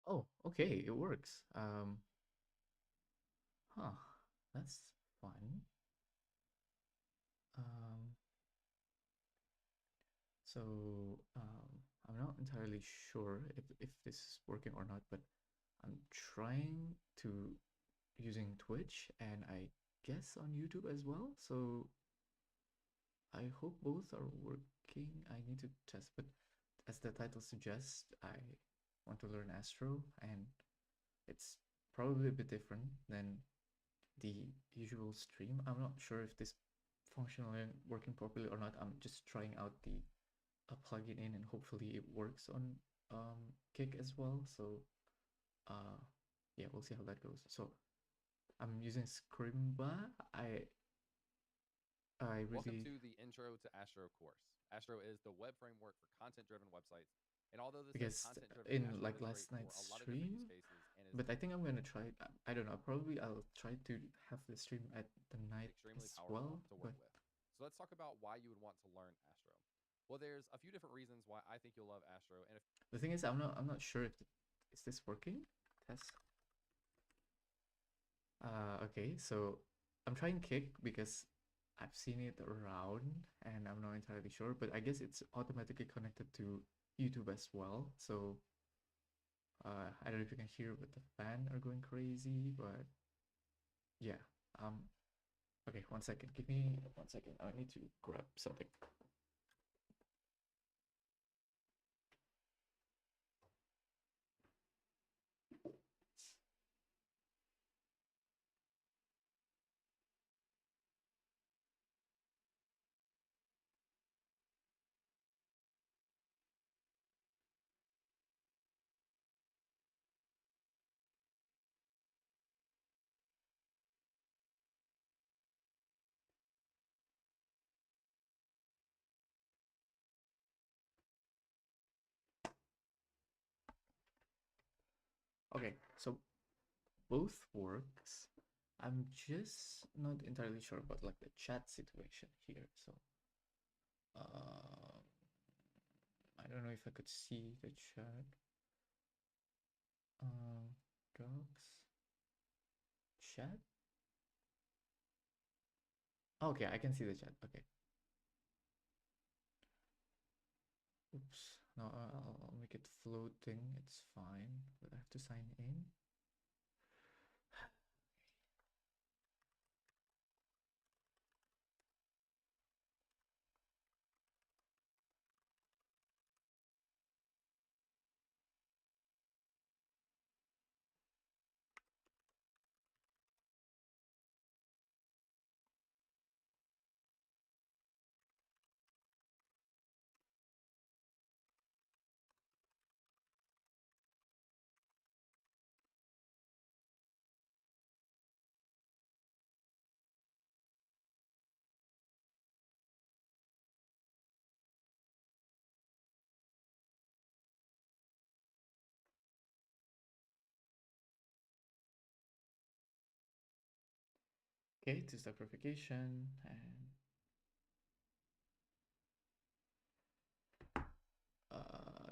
Oh, okay, it works. Huh, that's fun. Um, so I'm not entirely sure if this is working or not, but I'm trying to using Twitch and I guess on YouTube as well. So I hope both are working. I need to test, but as the title suggests, I want to learn Astro, and it's probably a bit different than the usual stream. I'm not sure if this functionally working properly or not. I'm just trying out the plugin in, and hopefully it works on Kick as well. So uh, yeah, we'll see how that goes. So I'm using Scrimba. I Welcome really to the Intro to Astro course. Astro is the web framework for content-driven websites. And although this says because content-driven, in Astro like is great last for night's a lot of different use stream, cases and is but I think I'm gonna try. I don't know. Probably I'll try to have the stream at the night extremely as powerful well. to But work with. So let's talk about why you would want to learn Astro. Well, there's a few different reasons why I think you'll love Astro, and if the thing is, I'm not sure if is this working. Test. Okay, so I'm trying Kick because I've seen it around and I'm not entirely sure, but I guess it's automatically connected to YouTube as well. So I don't know if you can hear, but the fan are going crazy. But yeah, um, okay, 1 second. Give me 1 second. I need to grab something. Okay, so both works. I'm just not entirely sure about like the chat situation here. So um, I don't know if I could see the chat. Um, docs, chat. Okay, I can see the chat. Okay. Oops. No, I'll make it floating. It's fine, but I have to sign in. Okay, two-step verification and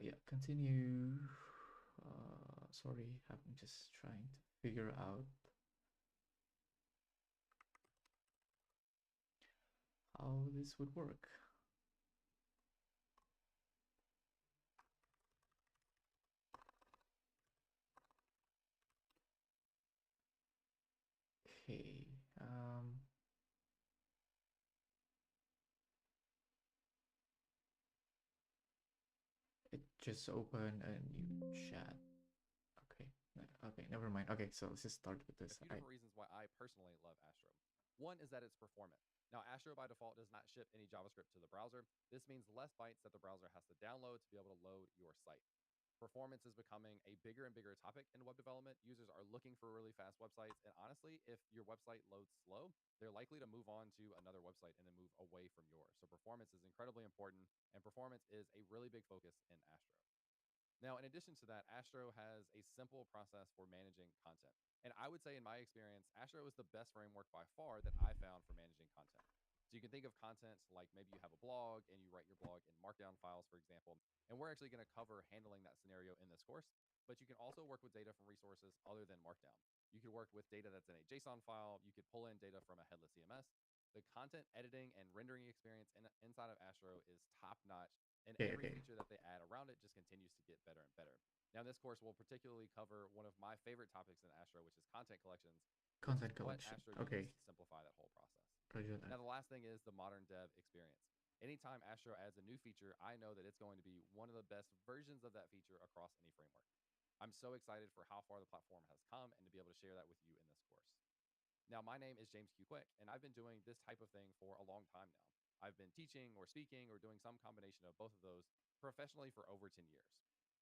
yeah, continue. Sorry, I'm just trying to figure out how this would work. Okay. It just opened a new chat. Okay. Okay, never mind. Okay, so let's just start with a this. few I different reasons why I personally love Astro. One is that it's performant. Now, Astro by default does not ship any JavaScript to the browser. This means less bytes that the browser has to download to be able to load your site. Performance is becoming a bigger and bigger topic in web development. Users are looking for really fast websites. And honestly, if your website loads slow, they're likely to move on to another website and then move away from yours. So performance is incredibly important, and performance is a really big focus in Astro. Now, in addition to that, Astro has a simple process for managing content. And I would say, in my experience, Astro is the best framework by far that I found for managing content. So you can think of content like maybe you have a blog and you write your blog in Markdown files, for example. And we're actually going to cover handling that scenario in this course. but you can also work with data from resources other than Markdown. You could work with data that's in a JSON file. You could pull in data from a headless CMS. The content editing and rendering experience inside of Astro is top notch, and Okay, every okay. feature that they add around it just continues to get better and better. Now, in this course, we'll particularly cover one of my favorite topics in Astro, which is content collections, which is Content what collection. Astro Okay, uses to simplify that whole process. roger that. Now, the last thing is the modern dev experience. Anytime Astro adds a new feature, I know that it's going to be one of the best versions of that feature across any framework. I'm so excited for how far the platform has come and to be able to share that with you in this course. Now, my name is James Q. Quick, and I've been doing this type of thing for a long time now. I've been teaching or speaking or doing some combination of both of those professionally for over 10 years.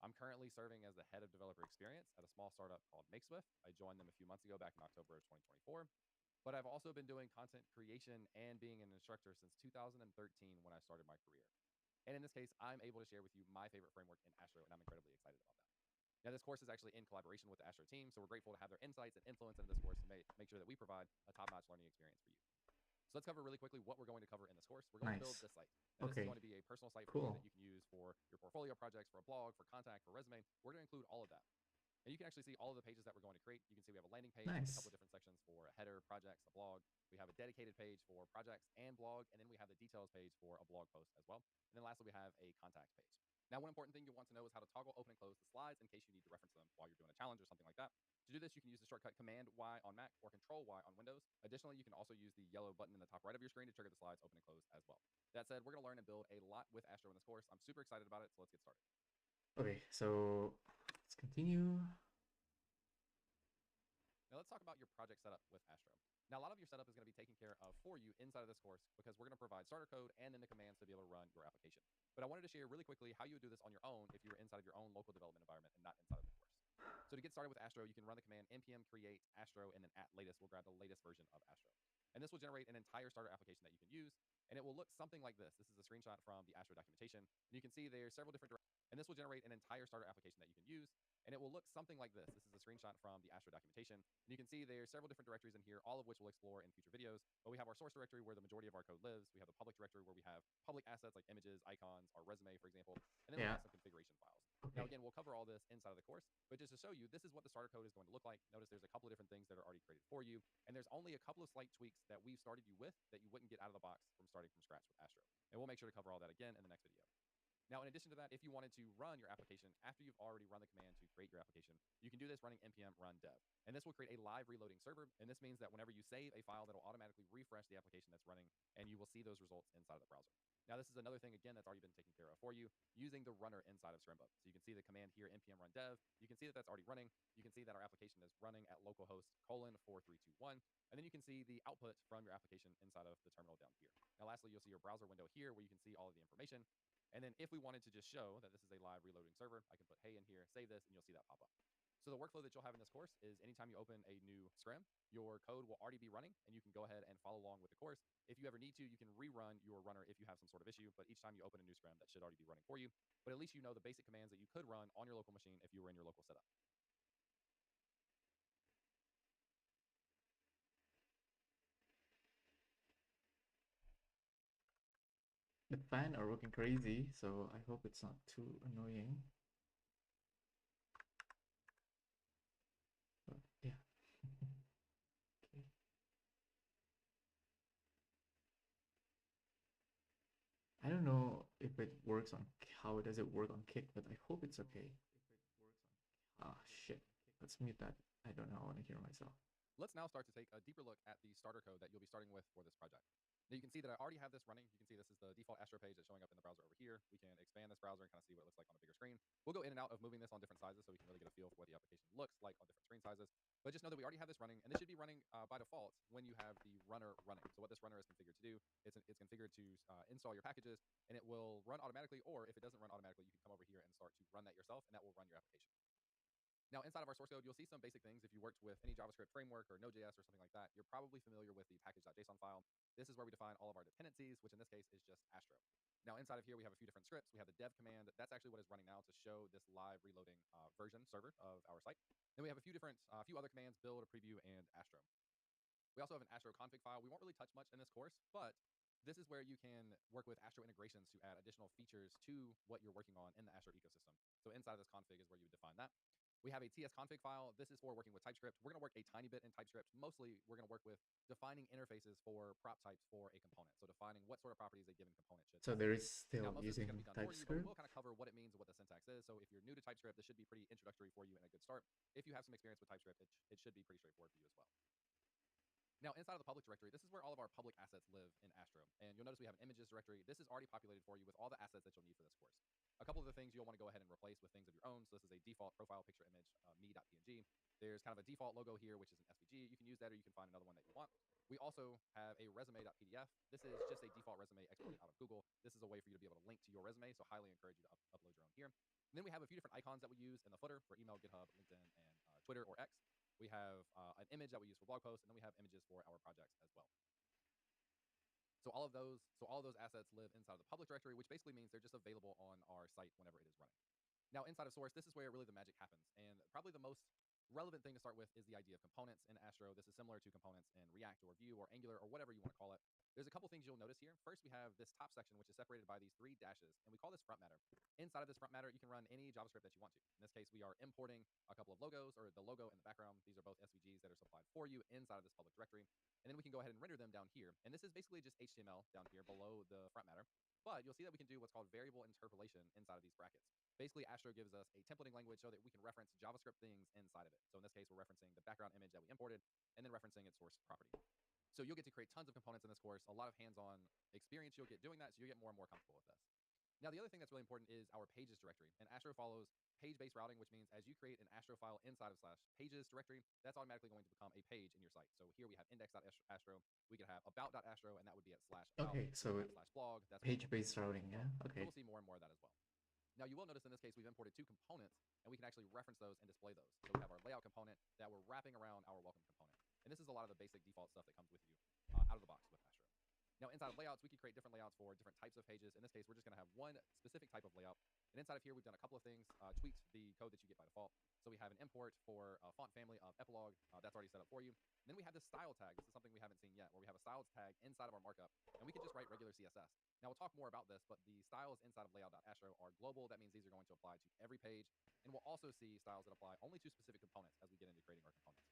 I'm currently serving as the head of developer experience at a small startup called MakeSwift. I joined them a few months ago back in October of 2024. But I've also been doing content creation and being an instructor since 2013 when I started my career. And in this case, I'm able to share with you my favorite framework in Astro, and I'm incredibly excited about that. Now, this course is actually in collaboration with the Astro team, so we're grateful to have their insights and influence into this course to make sure that we provide a top-notch learning experience for you. So let's cover really quickly what we're going to cover in this course. We're going to build Nice. this site. Now, this is Okay, going to be a personal site for you cool. that you can use for your portfolio projects, for a blog, for contact, for resume. We're going to include all of that. And you can actually see all of the pages that we're going to create. You can see we have a landing page with a couple Nice. of different sections for a header, projects, a blog. We have a dedicated page for projects and blog, and then we have the details page for a blog post as well. And then lastly, we have a contact page. Now, one important thing you'll want to know is how to toggle open and close the slides in case you need to reference them while you're doing a challenge or something like that. To do this, you can use the shortcut Command Y on Mac or Control Y on Windows. Additionally, you can also use the yellow button in the top right of your screen to trigger the slides open and close as well. That said, we're going to learn and build a lot with Astro in this course. I'm super excited about it, so let's get started. Okay, so let's continue. Now let's talk about your project setup with Astro. Now, a lot of your setup is going to be taken care of for you inside of this course because we're going to provide starter code and then the commands to be able to run your application. But I wanted to share really quickly how you would do this on your own if you were inside of your own local development environment and not inside of the course. So to get started with Astro, you can run the command npm create Astro, and then at latest, we'll grab the latest version of Astro. And this will generate an entire starter application that you can use, and it will look something like this. This is a screenshot from the Astro documentation, and you can see there's several different and this will generate an entire starter application that you can use, and it will look something like this. This is a screenshot from the Astro documentation, and you can see there's several different directories in here, all of which we'll explore in future videos. But we have our source directory where the majority of our code lives. We have the public directory where we have public assets like images, icons, our resume, for example, and then we Yeah. have some configuration files. Okay. Now, again, we'll cover all this inside of the course, but just to show you, this is what the starter code is going to look like. Notice there's a couple of different things that are already created for you, and there's only a couple of slight tweaks that we've started you with that you wouldn't get out of the box from starting from scratch with Astro. And we'll make sure to cover all that again in the next video. Now, in addition to that, if you wanted to run your application after you've already run the command to create your application, you can do this running npm run dev. And this will create a live reloading server. And this means that whenever you save a file, that'll automatically refresh the application that's running, and you will see those results inside of the browser. Now, this is another thing, again, that's already been taken care of for you using the runner inside of Scrimba. So you can see the command here, npm run dev. You can see that that's already running. You can see that our application is running at localhost :4321. And then you can see the output from your application inside of the terminal down here. Now, lastly, you'll see your browser window here where you can see all of the information. And then if we wanted to just show that this is a live reloading server, I can put hey in here, save this, and you'll see that pop up. So the workflow that you'll have in this course is anytime you open a new scrim, your code will already be running, and you can go ahead and follow along with the course. If you ever need to, you can rerun your runner if you have some sort of issue, but each time you open a new scrim, that should already be running for you. But at least you know the basic commands that you could run on your local machine if you were in your local setup. The fan are working crazy, so I hope it's not too annoying. But yeah. Okay. I don't know if it works on how does it work on Kick, but I hope it's okay. Ah, shit. Let's mute that. I don't know. I want to hear myself. Let's now start to take a deeper look at the starter code that you'll be starting with for this project. Now, you can see that I already have this running. You can see this is the default Astro page that's showing up in the browser over here. We can expand this browser and kind of see what it looks like on a bigger screen. We'll go in and out of moving this on different sizes so we can really get a feel for what the application looks like on different screen sizes. But just know that we already have this running, and this should be running by default when you have the runner running. So what this runner is configured to do, it's configured to install your packages, and it will run automatically, or if it doesn't run automatically, you can come over here and start to run that yourself, and that will run your application. Now, inside of our source code, you'll see some basic things. If you worked with any JavaScript framework or Node.js or something like that, you're probably familiar with the package.json file. This is where we define all of our dependencies, which in this case is just Astro. Now, inside of here, we have a few different scripts. We have the dev command. That's actually what is running now to show this live reloading version server of our site. Then we have a few other commands: build, a preview, and Astro. We also have an Astro config file. We won't really touch much in this course, but this is where you can work with Astro integrations to add additional features to what you're working on in the Astro ecosystem. So inside of this config is where you would define that. We have a tsconfig file. This is for working with TypeScript. We're going to work a tiny bit in TypeScript. Mostly, we're going to work with defining interfaces for prop types for a component. So defining what sort of properties a given component should So have. there is still Now, most of this is using going to be done for you, but we TypeScript. will kind of cover what it means and what the syntax is. So if you're new to TypeScript, this should be pretty introductory for you and a good start. If you have some experience with TypeScript, it should be pretty straightforward for you as well. Now, inside of the public directory, this is where all of our public assets live in Astro. And you'll notice we have an images directory. This is already populated for you with all the assets that you'll need for this course. A couple of the things you'll want to go ahead and replace with things of your own. So this is a default profile picture image, me.png. There's kind of a default logo here, which is an SVG. You can use that or you can find another one that you want. We also have a resume.pdf. This is just a default resume exported out of Google. This is a way for you to be able to link to your resume, so highly encourage you to upload your own here. And then we have a few different icons that we use in the footer for email, GitHub, LinkedIn, and Twitter or X. We have an image that we use for blog posts, and then we have images for our projects as well. So all of those assets live inside of the public directory, which basically means they're just available on our site whenever it is running. Now, inside of source, this is where really the magic happens. And probably the most relevant thing to start with is the idea of components in Astro. This is similar to components in React or Vue or Angular or whatever you want to call it. There's a couple things you'll notice here. First, we have this top section, which is separated by these 3 dashes, and we call this front matter. Inside of this front matter, you can run any JavaScript that you want to. In this case, we are importing a couple of logos, or the logo in the background. These are both SVGs that are supplied for you inside of this public directory. And then we can go ahead and render them down here. And this is basically just HTML down here below the front matter. But you'll see that we can do what's called variable interpolation inside of these brackets. Basically, Astro gives us a templating language so that we can reference JavaScript things inside of it. So in this case, we're referencing the background image that we imported and then referencing its source property. So you'll get to create tons of components in this course, a lot of hands-on experience you'll get doing that, so you'll get more and more comfortable with this. Now, the other thing that's really important is our pages directory. And Astro follows page-based routing, which means as you create an Astro file inside of /pages directory, that's automatically going to become a page in your site. So here we have index.astro. We could have about.astro, and that would be at /about. Okay, so /blog. That's page-based routing, yeah. Okay. So we'll see more and more of that as well. Now, you will notice in this case, we've imported 2 components, and we can actually reference those and display those. So we have our layout component that we're wrapping around our welcome component. And this is a lot of the basic default stuff that comes with you out of the box with Astro. Now, inside of layouts, we can create different layouts for different types of pages. In this case, we're just going to have one specific type of layout. And inside of here, we've done a couple of things, tweaked the code that you get by default. So we have an import for a font family of epilogue. That's already set up for you. And then we have this style tag. This is something we haven't seen yet, where we have a styles tag inside of our markup. And we can just write regular CSS. Now, we'll talk more about this, but the styles inside of layout.astro are global. That means these are going to apply to every page. And we'll also see styles that apply only to specific components as we get into creating our components.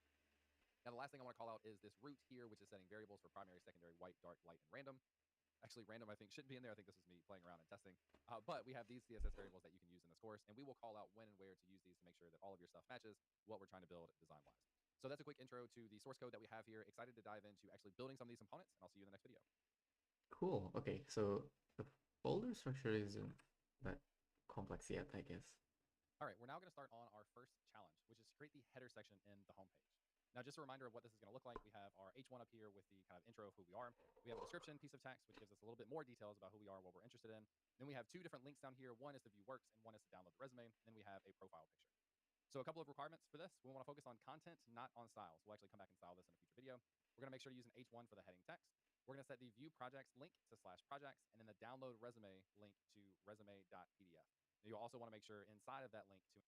Now, the last thing I want to call out is this root here, which is setting variables for primary, secondary, white, dark, light, and random. Actually, random, I think, shouldn't be in there. I think this was me playing around and testing. But we have these CSS variables that you can use in this course, and we will call out when and where to use these to make sure that all of your stuff matches what we're trying to build design-wise. So that's a quick intro to the source code that we have here. Excited to dive into actually building some of these components, and I'll see you in the next video. Cool. Okay, so the folder structure isn't that complex yet, I guess. All right, we're now going to start on our first challenge, which is to create the header section in the homepage. Now, just a reminder of what this is going to look like. We have our H1 up here with the kind of intro of who we are. We have a description piece of text, which gives us a little bit more details about who we are and what we're interested in. Then we have 2 different links down here. One is to view works, and one is to download the resume. Then we have a profile picture. So a couple of requirements for this. We want to focus on content, not on styles. We'll actually come back and style this in a future video. We're going to make sure to use an H1 for the heading text. We're going to set the view projects link to /projects, and then the download resume link to resume.pdf. You'll also want to make sure inside of that link to...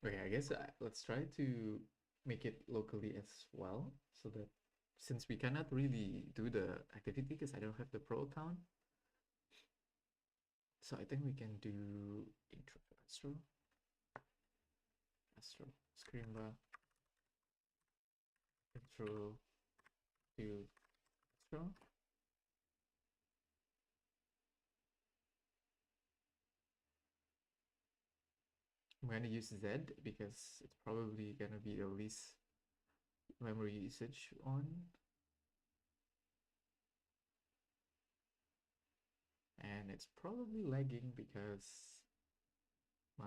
Okay, I guess let's try to make it locally as well, so that since we cannot really do the activity because I don't have the pro account, so I think we can do intro Astro Scrimba intro to Astro. I'm going to use Z because it's probably going to be the least memory usage on. And it's probably lagging because my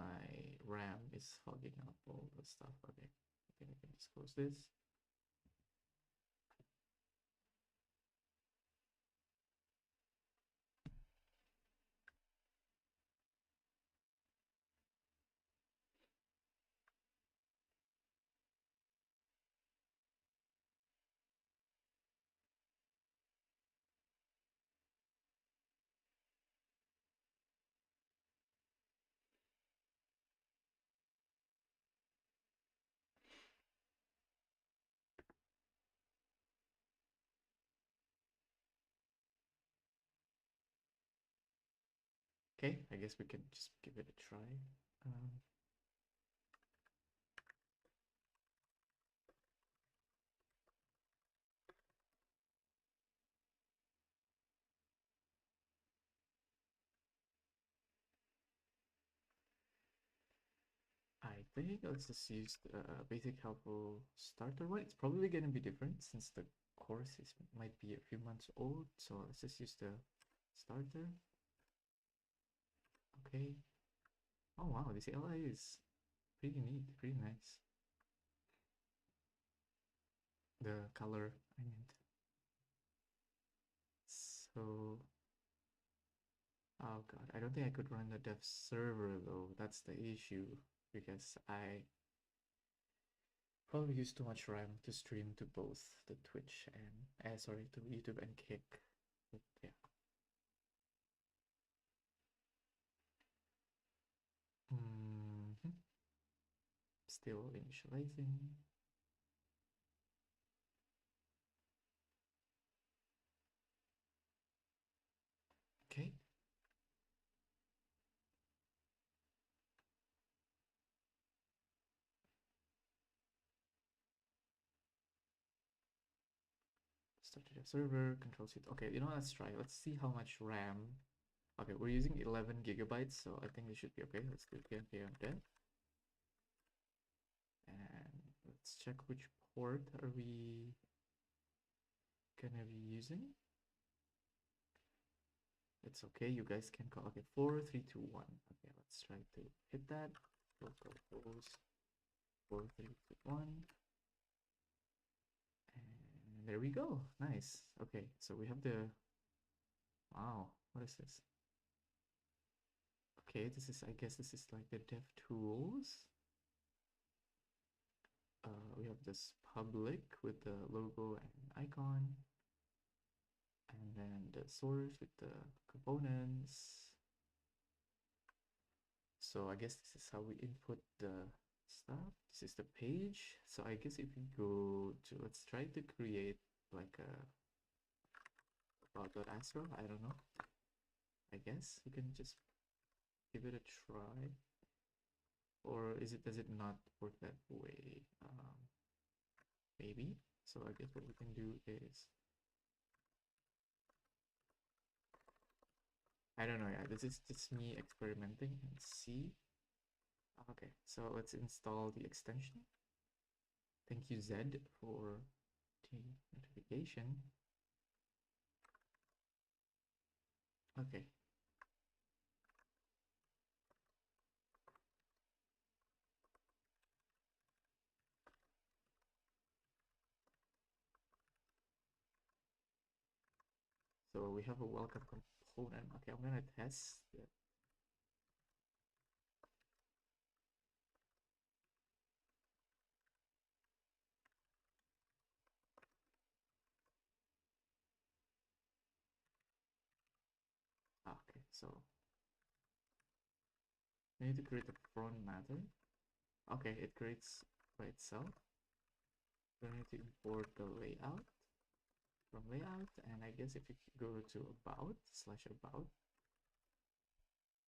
RAM is hogging up all the stuff. Okay, I think I can just close this. Okay, I guess we can just give it a try. think let's just use the basic helpful starter one. It's probably gonna be different since the course might be a few months old. So let's just use the starter. Okay. Oh wow, this LI is pretty neat, pretty nice. The color, I meant. So, oh god, I don't think I could run the dev server though. That's the issue because I probably use too much RAM to stream to both the Twitch and sorry, to YouTube and Kick. But yeah. Still initializing. Okay. Started a server, control C. Okay, you know, let's try. Let's see how much RAM. Okay, we're using 11 gigabytes, so I think it should be okay. Let's do it again on dev. And let's check which port are we gonna be using. It's okay, you guys can call. Okay, 4, 3, 2, 1. Okay, let's try to hit that. Localhost 4, 3, 2, 1. And there we go. Nice. Okay, so we have the. Wow, what is this? Okay, this is, I guess this is like the dev tools. We have this public with the logo and icon. And then the source with the components. So I guess this is how we input the stuff. This is the page. So I guess if we go to, let's try to create like a about.astro. I don't know. I guess we can just give it a try. Or does it not work that way? Maybe. So I guess what we can do is, I don't know. Yeah, this is just me experimenting and see. Okay, so let's install the extension. Thank you, Zed, for the notification. Okay. So we have a welcome component. Okay, I'm gonna test it. Okay, so we need to create a front matter. Okay, it creates by itself. We need to import the layout from layout, and I guess if you go to about /about,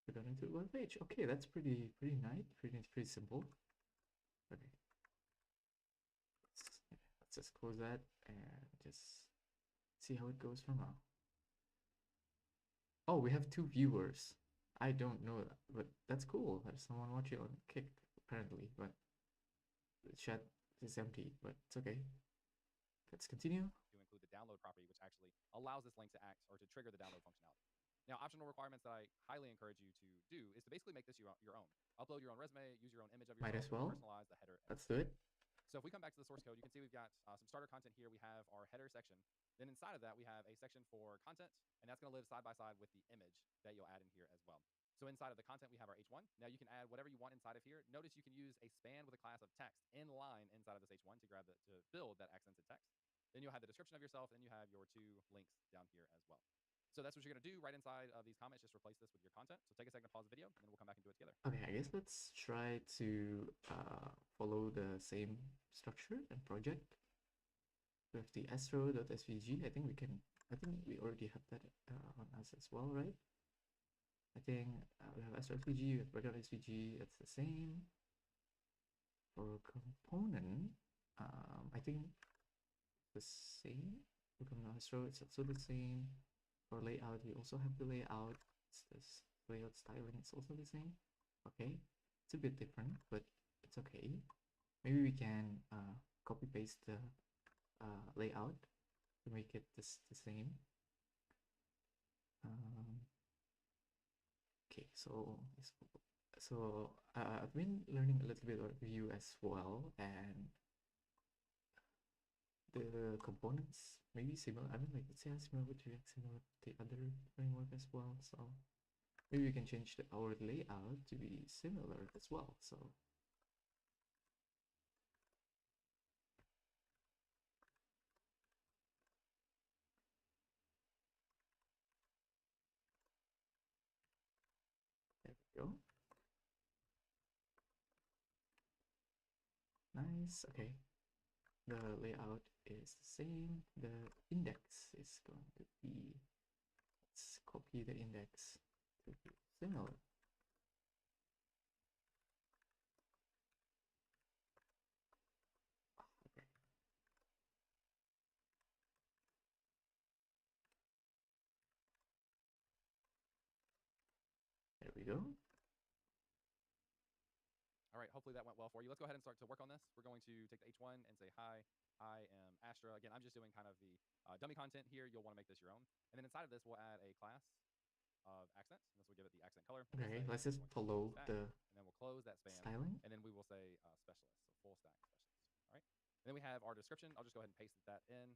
we're going to web page. Okay, that's pretty nice, pretty simple. Okay, let's just close that and just see how it goes from now. Oh, we have 2 viewers. I don't know that, but that's cool. There's someone watching on Kick apparently, but the chat is empty, but it's okay. Let's continue. To include the download property, which actually allows this link to act or to trigger the download functionality. Now, optional requirements that I highly encourage you to do is to basically make this your own. Upload your own resume, use your own image of yourself, Might as well. personalize the header. Let's do it. So if we come back to the source code, you can see we've got some starter content here. We have our header section. Then inside of that, we have a section for content, and that's going to live side by side with the image that you'll add in here as well. So inside of the content, we have our H1. Now you can add whatever you want inside of here. Notice you can use a span with a class of text in line inside of this H1 to build that accented text. Then you'll have the description of yourself, and you have your 2 links down here as well. So that's what you're going to do right inside of these comments. Just replace this with your content. So take a second to pause the video, and then we'll come back and do it together. Okay, I guess let's try to follow the same structure and project. We have the astro.svg. I think we already have that on us as well, right? I think we have astro.svg, we have background.svg. It's the same. For component, I think the same. For astro, it's also the same. For layout, we also have the layout. It's this layout styling, it's also the same. Okay, it's a bit different, but it's okay. Maybe we can copy paste the layout to make it the same. Um, okay, so I've been learning a little bit about Vue as well, and the components maybe similar. I mean, like it's yeah, similar with React, similar with the other framework as well. So maybe we can change our layout to be similar as well. So there we go. Nice. Okay. The layout is the same. The index is going to be, let's copy the index to be similar. Okay. There we go. All right, hopefully that went well for you. Let's go ahead and start to work on this. We're going to take the H1 and say, hi, I am Astro. Again, I'm just doing kind of the dummy content here. You'll want to make this your own. And then inside of this, we'll add a class of accent. And this will give it the accent color. We'll Okay, say let's just follow stack, the and then we'll close that span. styling. And then we will say specialist, so full stack specialist. All right. And then we have our description. I'll just go ahead and paste that in.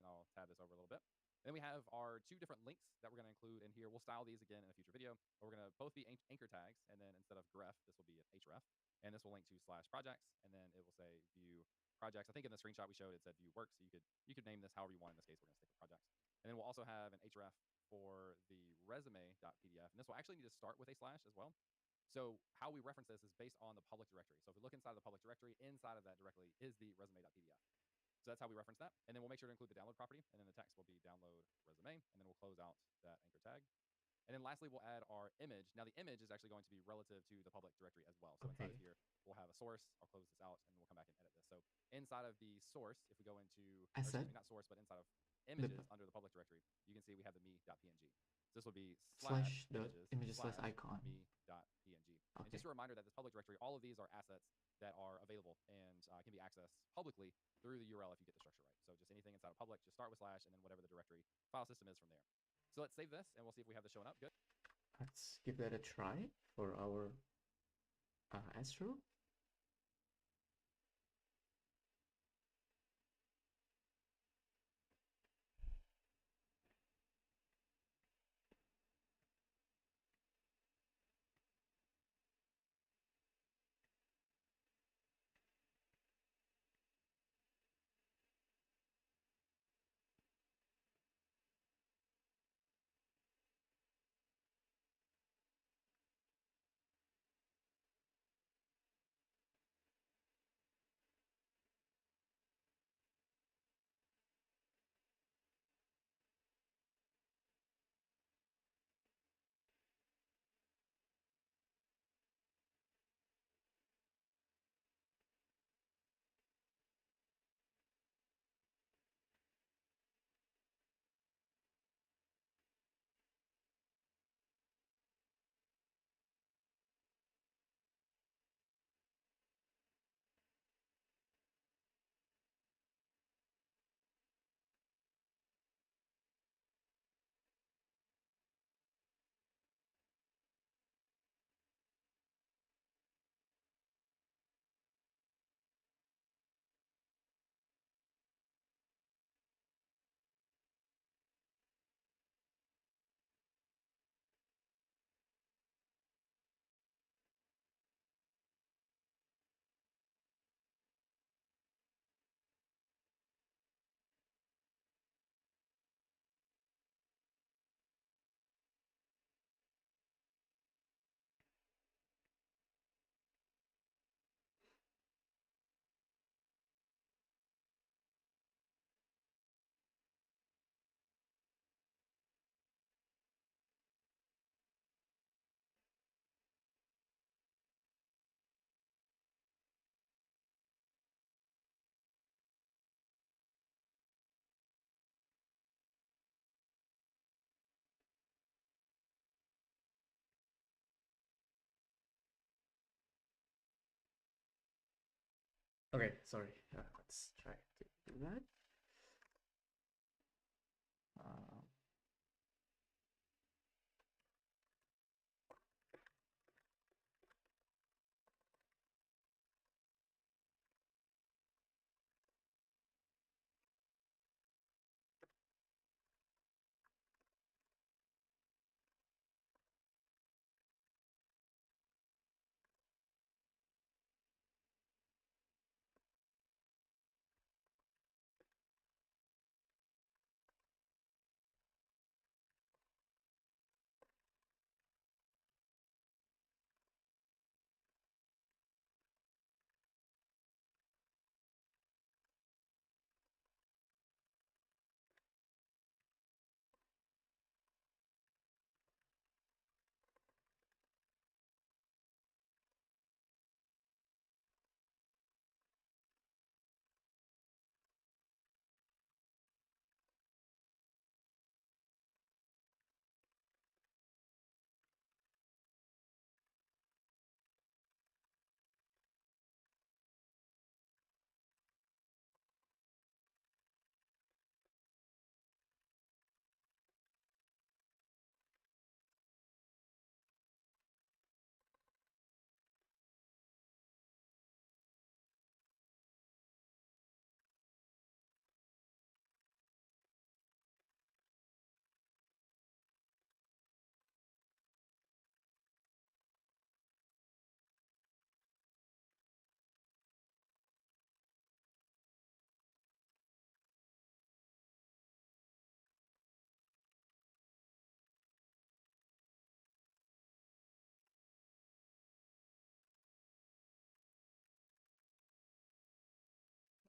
And I'll tab this over a little bit. Then we have our two different links that we're going to include in here. We'll style these again in a future video, but we're going to both be anchor tags. And then instead of grep, this will be an href. And this will link to /projects. And then it will say view projects. I think in the screenshot we showed, it said view work. So you could name this however you want. In this case, we're going to stick with projects. And then we'll also have an href for the resume.pdf. And this will actually need to start with a slash as well. So how we reference this is based on the public directory. So if we look inside of the public directory, inside of that directly is the resume.pdf. So that's how we reference that. And then we'll make sure to include the download property. And then the text will be download resume. And then we'll close out that anchor tag. And then lastly, we'll add our image. Now the image is actually going to be relative to the public directory as well. So inside Okay. of here, we'll have a source. I'll close this out and we'll come back and edit this. So inside of the source, if we go into, Asset. not source, but inside of images under the public directory, you can see we have the me.png. So this will be slash the images slash icon. me.png. Okay. And just a reminder that this public directory, all of these are assets that are available and can be accessed publicly through the URL if you get the structure right. So just anything inside of public, just start with slash and then whatever the directory file system is from there. So let's save this and we'll see if we have this showing up. Good. Let's give that a try for our Astro. Okay, sorry. Let's try to do that. Um,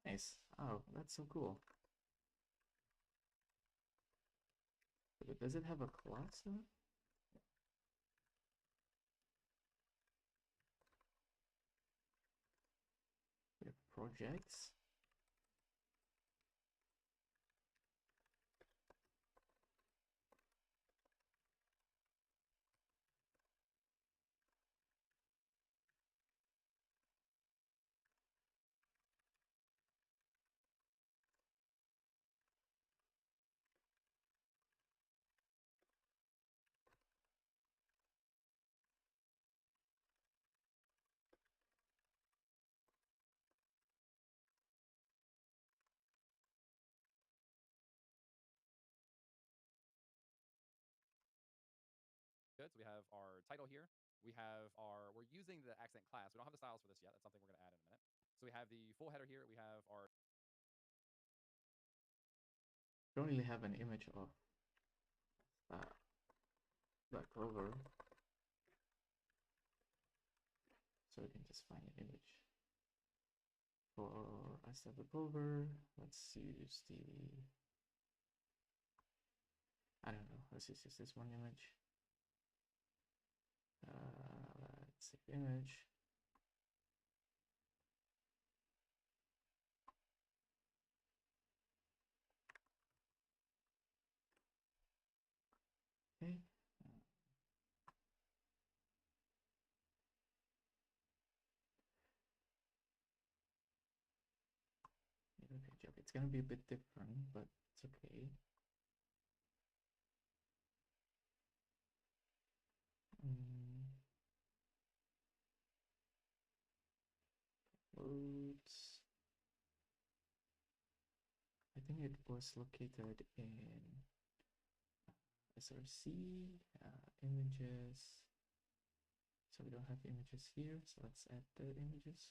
nice. Oh, that's so cool. But does it have a class though? We have projects. Good. So we have our title here. We have we're using the accent class. We don't have the styles for this yet. That's something we're going to add in a minute. So we have the full header here. We have our Don't really have an image of that that clover, so we can just find an image for us of the clover. Let's use the, I don't know. Let's use just this one image. Let's save image. Okay. Okay, job. It's gonna be a bit different, but it's okay. Loads. I think it was located in SRC, images. So we don't have images here, so let's add the images.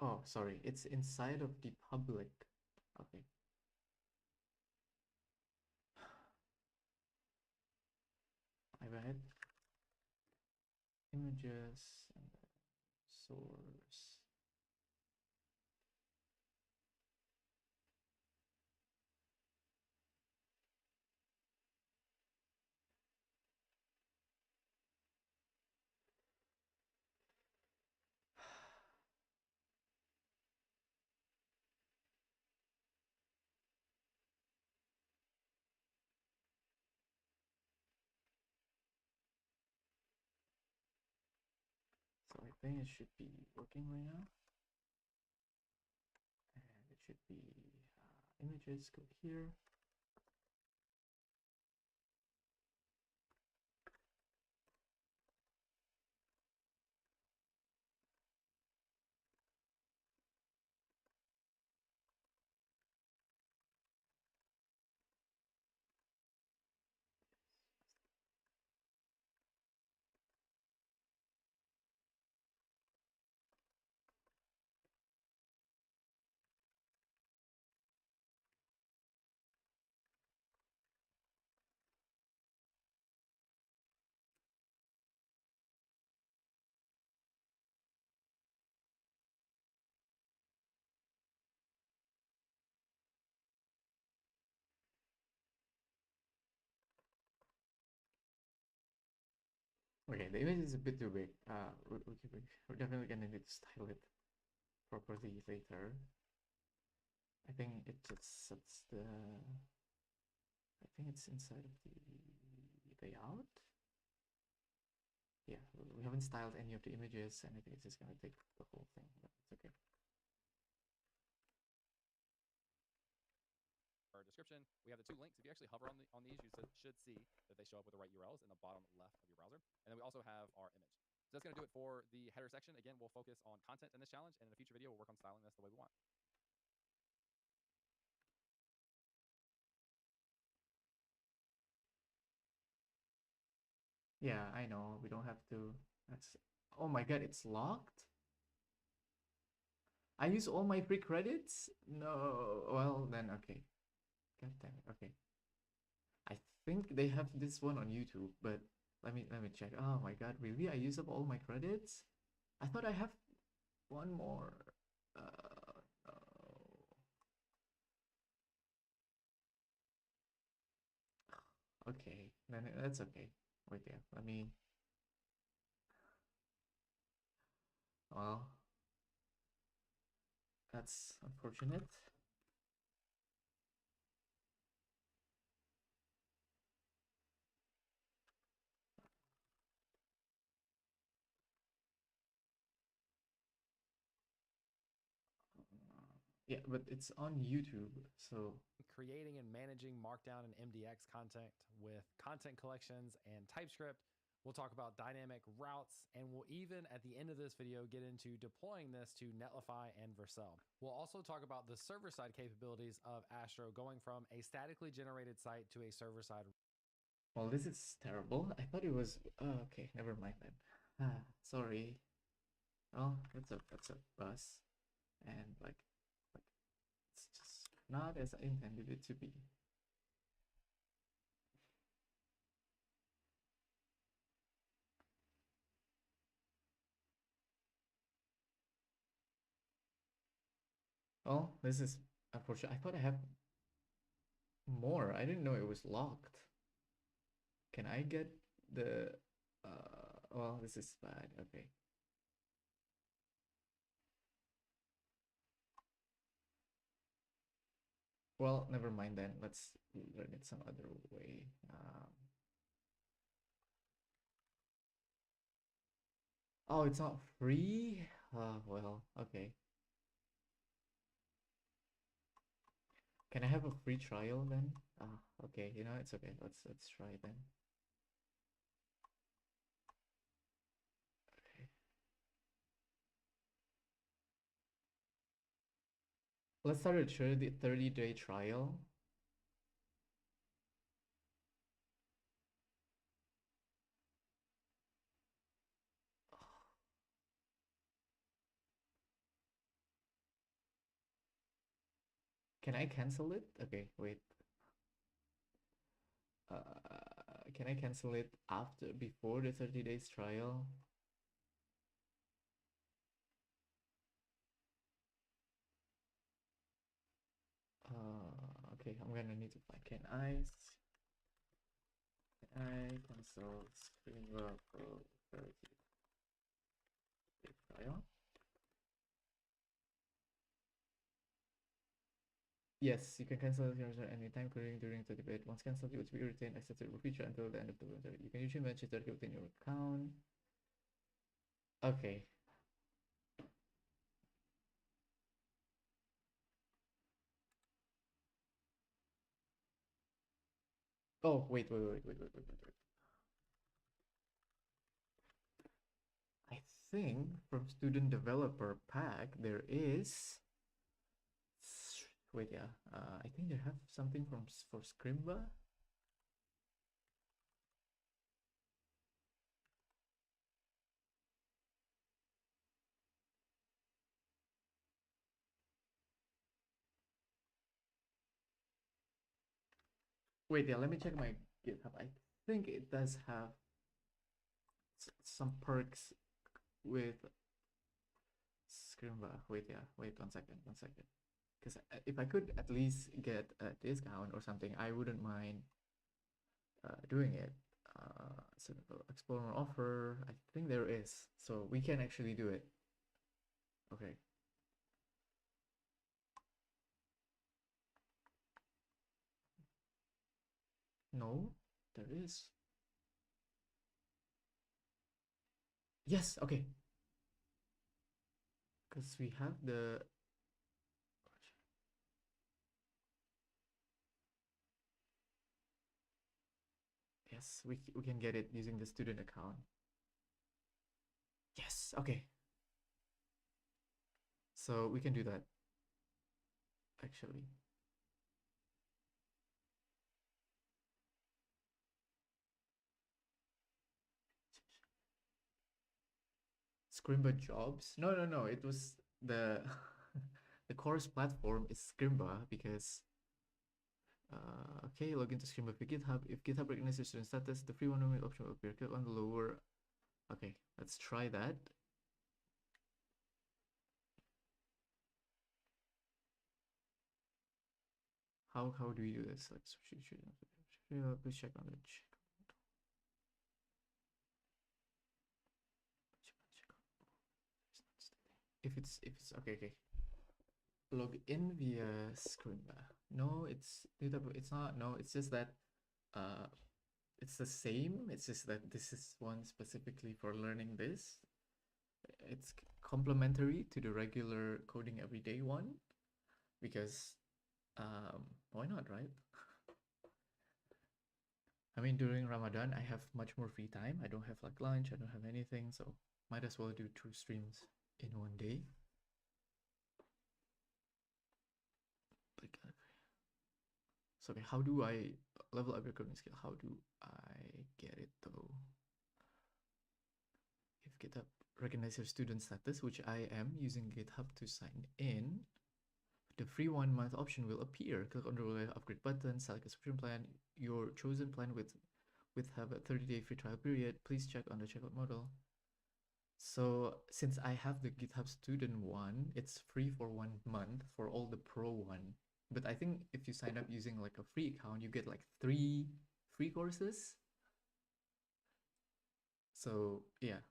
Oh, sorry, it's inside of the public. Okay. right? Images and then source. So I think it should be working right now. And it should be images, go here. Okay, the image is a bit too big. We're definitely gonna need to style it properly later. I think it just sets the. I think it's inside of the layout. Yeah, we haven't styled any of the images, and I think it's just gonna take the whole thing, but it's okay. Our description, we have the two links. If you actually hover on these, you should see that they show up with the right URLs in the bottom left of your browser. And then we also have our image. So that's going to do it for the header section. Again, we'll focus on content in this challenge, and in a future video, we'll work on styling this the way we want. Yeah, I know. We don't have to. That's. Oh my god, it's locked? I use all my free credits? No. Well, then, okay. God damn it. Okay. I think they have this one on YouTube, but let me check. Oh my god, really? I use up all my credits? I thought I have one more. No. Okay, then that's okay. Wait, yeah, let me. Well, that's unfortunate. Yeah, but it's on YouTube, so Creating and managing Markdown and MDX content with content collections and TypeScript. We'll talk about dynamic routes, and we'll even, at the end of this video, get into deploying this to Netlify and Vercel. We'll also talk about the server-side capabilities of Astro, going from a statically generated site to a server-side. well, this is terrible. I thought it was. Oh, okay, never mind then. Sorry. Oh, that's a bus, and like it's just not as I intended it to be. Oh, this is unfortunate. I thought I have more. I didn't know it was locked. Can I get the? Well, this is bad. Okay. Well, never mind then. Let's learn it some other way. Oh, it's not free? Well, okay. Can I have a free trial then? Okay, you know, it's okay. Let's try then. Okay. Let's start a 30-day trial. Can I cancel it? Okay, wait. can I cancel it before the 30 days trial? Okay, I'm gonna need to find, can I cancel Scrimba Pro 30 day trial? Yes, you can cancel your user anytime, including during the debate. Once canceled, it will be retained accessible for future until the end of the winter. You can usually mention that within your account. Okay. Oh, wait. I think from student developer pack there is. Wait, yeah. I think they have something for Scrimba. Wait, yeah. Let me check my GitHub. I think it does have some perks with Scrimba. Wait, yeah. Wait, 1 second. Because if I could at least get a discount or something, I wouldn't mind doing it. So explore more offer. I think there is, so we can actually do it. Okay. No, there is. Yes. Okay. Because we have the. Yes, we can get it using the student account. Yes. Okay. So we can do that. Actually. Scrimba jobs? No. It was the the course platform is Scrimba because okay, log into Scrimba for GitHub. If GitHub recognizes your student status, the free one option will appear. Click on the lower. Okay, let's try that. How do we do this? Let's please check on the check. If it's okay. Log in via Scrimba. No, it's not. No, it's just that uh it's the same. It's just that this is one specifically for learning this. It's complementary to the regular coding everyday one because why not, right? I mean, during Ramadan, I have much more free time. I don't have like lunch, I don't have anything, so might as well do 2 streams in one day. So okay, how do I level up your coding skill? How do I get it though? If GitHub recognize your student status, which I am using GitHub to sign in, the free 1 month option will appear. Click on the upgrade button, select a subscription plan. Your chosen plan with have a 30-day free trial period. Please check on the checkout model. So since I have the GitHub student one, it's free for 1 month for all the pro one. But I think if you sign up using like a free account, you get like 3 free courses. So yeah.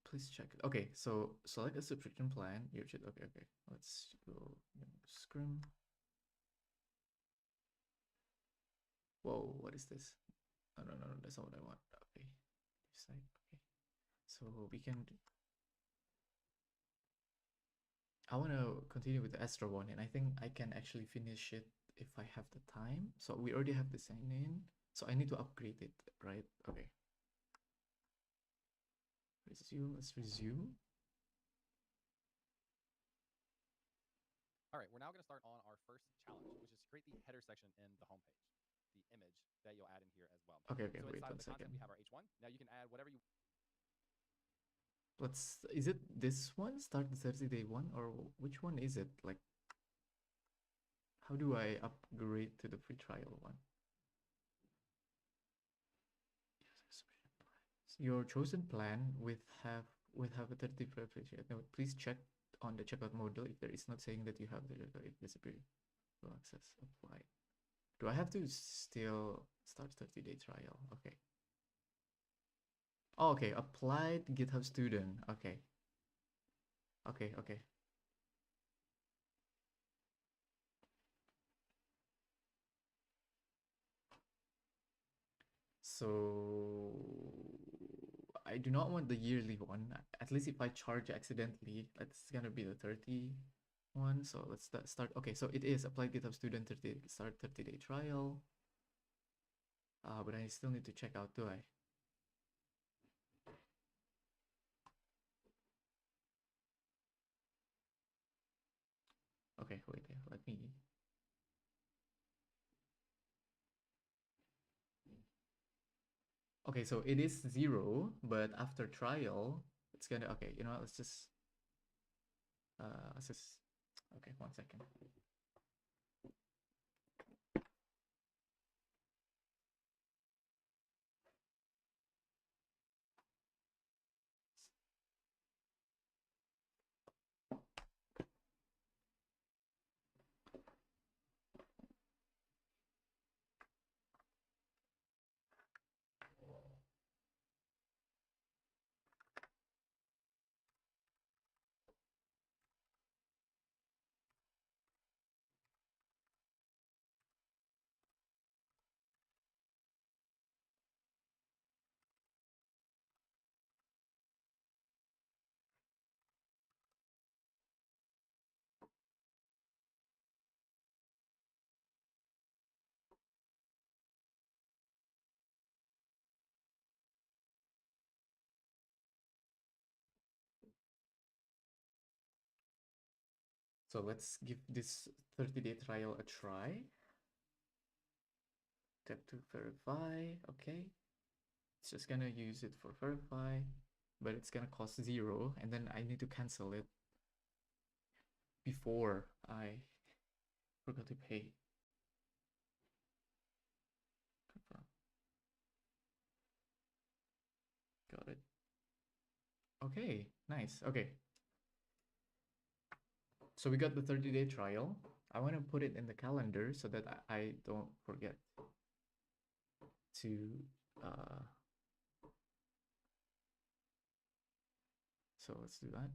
Please check it. Okay, so select a subscription plan. You should okay. Let's go Scrim. Whoa, what is this? Oh, no, that's not what I want. Okay. Site. Okay. So we can I want to continue with the Astro one, and I think I can actually finish it if I have the time. So we already have the sign in, so I need to upgrade it, right? Okay. Resume. Let's resume. All right, we're now going to start on our first challenge, which is to create the header section in the homepage, the image that you'll add in here as well. Okay, so wait inside 1 of the second. content, we have our H1. Now you can add whatever you. Is it this one? Start the 30-day one, or which one is it? Like, how do I upgrade to the free trial one? Your chosen plan with have a 30 preparation. No, please check on the checkout module if there is not saying that you have the if disappear. Full access applied. Do I have to still start 30-day trial? Okay. Oh, okay. Applied GitHub student. Okay. Okay. Okay. So I do not want the yearly one. At least if I charge accidentally, that's gonna be the 30 one. So let's start. Okay, so it is applied GitHub student 30 start 30-day trial. But I still need to check out, do I? Okay, wait, let me. Okay, so it is 0, but after trial, it's gonna. Okay, you know what? Let's just. Let's just. Okay, 1 second. So let's give this 30-day trial a try. Tap to verify. Okay. It's just gonna use it for verify, but it's gonna cost 0, and then I need to cancel it before I forgot to pay. Confirm. Got it. Okay, nice. Okay. So we got the 30-day trial. I want to put it in the calendar so that I don't forget to so let's do that.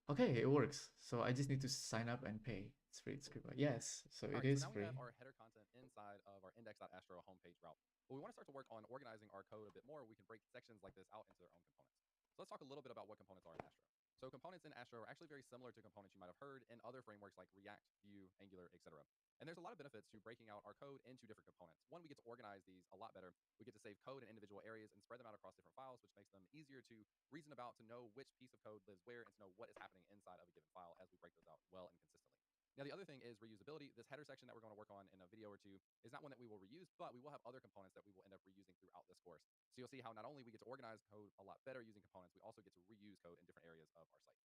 Okay, it works. So I just need to sign up and pay. It's free. It's Scrimba. Yes, so it is So now free. we have our header content inside of our index.astro homepage route. But we want to start to work on organizing our code a bit more. We can break sections like this out into their own components. So let's talk a little bit about what components are in Astro. So components in Astro are actually very similar to components you might have heard in other frameworks like React, Vue, Angular, etc. And there's a lot of benefits to breaking out our code into different components. One, we get to organize these a lot better. We get to save code in individual areas and spread them out across different files, which makes them easier to reason about, to know which piece of code lives where, and to know what is happening inside of a given file as we break those out well and consistently. Now, the other thing is reusability. This header section that we're going to work on in a video or two is not one that we will reuse, but we will have other components that we will end up reusing throughout this course. So you'll see how not only we get to organize code a lot better using components, we also get to reuse code in different areas of our site.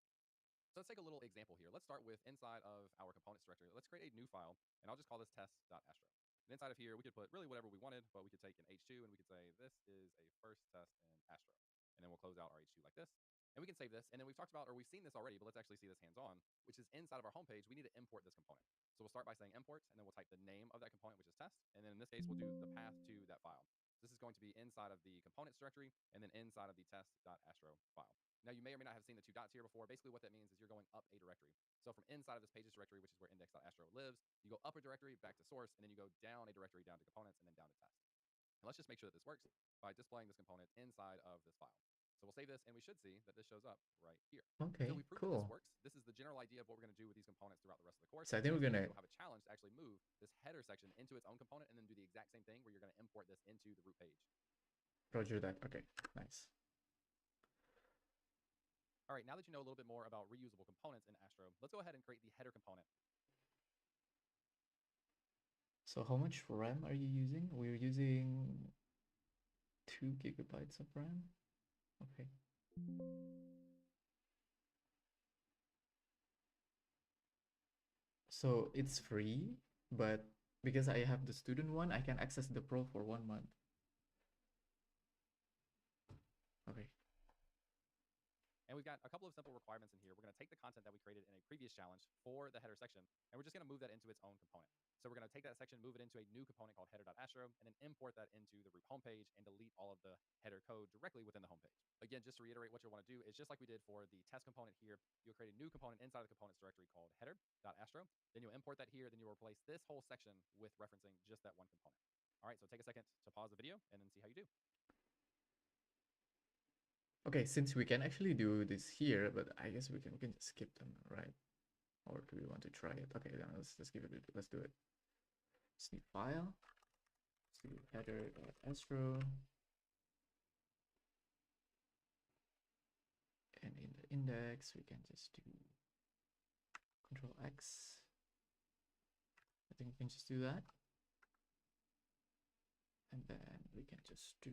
So let's take a little example here. Let's start with inside of our components directory. Let's create a new file, and I'll just call this test.astro. And inside of here, we could put really whatever we wanted, but we could take an H2 and we could say, this is a first test in Astro. And then we'll close out our H2 like this. And we can save this. And then we've talked about, or we've seen this already, but let's actually see this hands-on, which is inside of our homepage, we need to import this component. So we'll start by saying import, and then we'll type the name of that component, which is test. And then in this case, we'll do the path to that file. This is going to be inside of the components directory, and then inside of the test.astro file. Now, you may or may not have seen the 2 dots here before. Basically, what that means is you're going up a directory. So from inside of this pages directory, which is where index.astro lives, you go up a directory back to source, and then you go down a directory down to components, and then down to test. And let's just make sure that this works by displaying this component inside of this file. So we'll save this, and we should see that this shows up right here. Okay, so we proved that cool. this works. This is the general idea of what we're going to do with these components throughout the rest of the course. So I think we're gonna have a challenge to actually move this header section into its own component, and then do the exact same thing where you're going to import this into the root page. Roger that. Okay, nice. All right, now that you know a little bit more about reusable components in Astro, let's go ahead and create the header component. So how much RAM are you using? We're using 2 gigabytes of RAM. Okay. So it's free, but because I have the student one, I can access the pro for 1 month. Okay. And we've got a couple of simple requirements in here. We're going to take the content that we created in a previous challenge for the header section, and we're just going to move that into its own component. So we're going to take that section, move it into a new component called header.astro, and then import that into the root homepage and delete all of the header code directly within the homepage. Again, just to reiterate, what you'll want to do is just like we did for the test component here, you'll create a new component inside of the components directory called header.astro. Then you'll import that here, then you'll replace this whole section with referencing just that one component. All right, so take a second to pause the video and then see how you do. Okay, since we can actually do this here, but I guess we can just skip them, right? Or do we want to try it? Okay, then let's give it. Let's do it. It's new file. Let's do header.astro, and in the index we can just do Control X. I think we can just do that, and then we can just do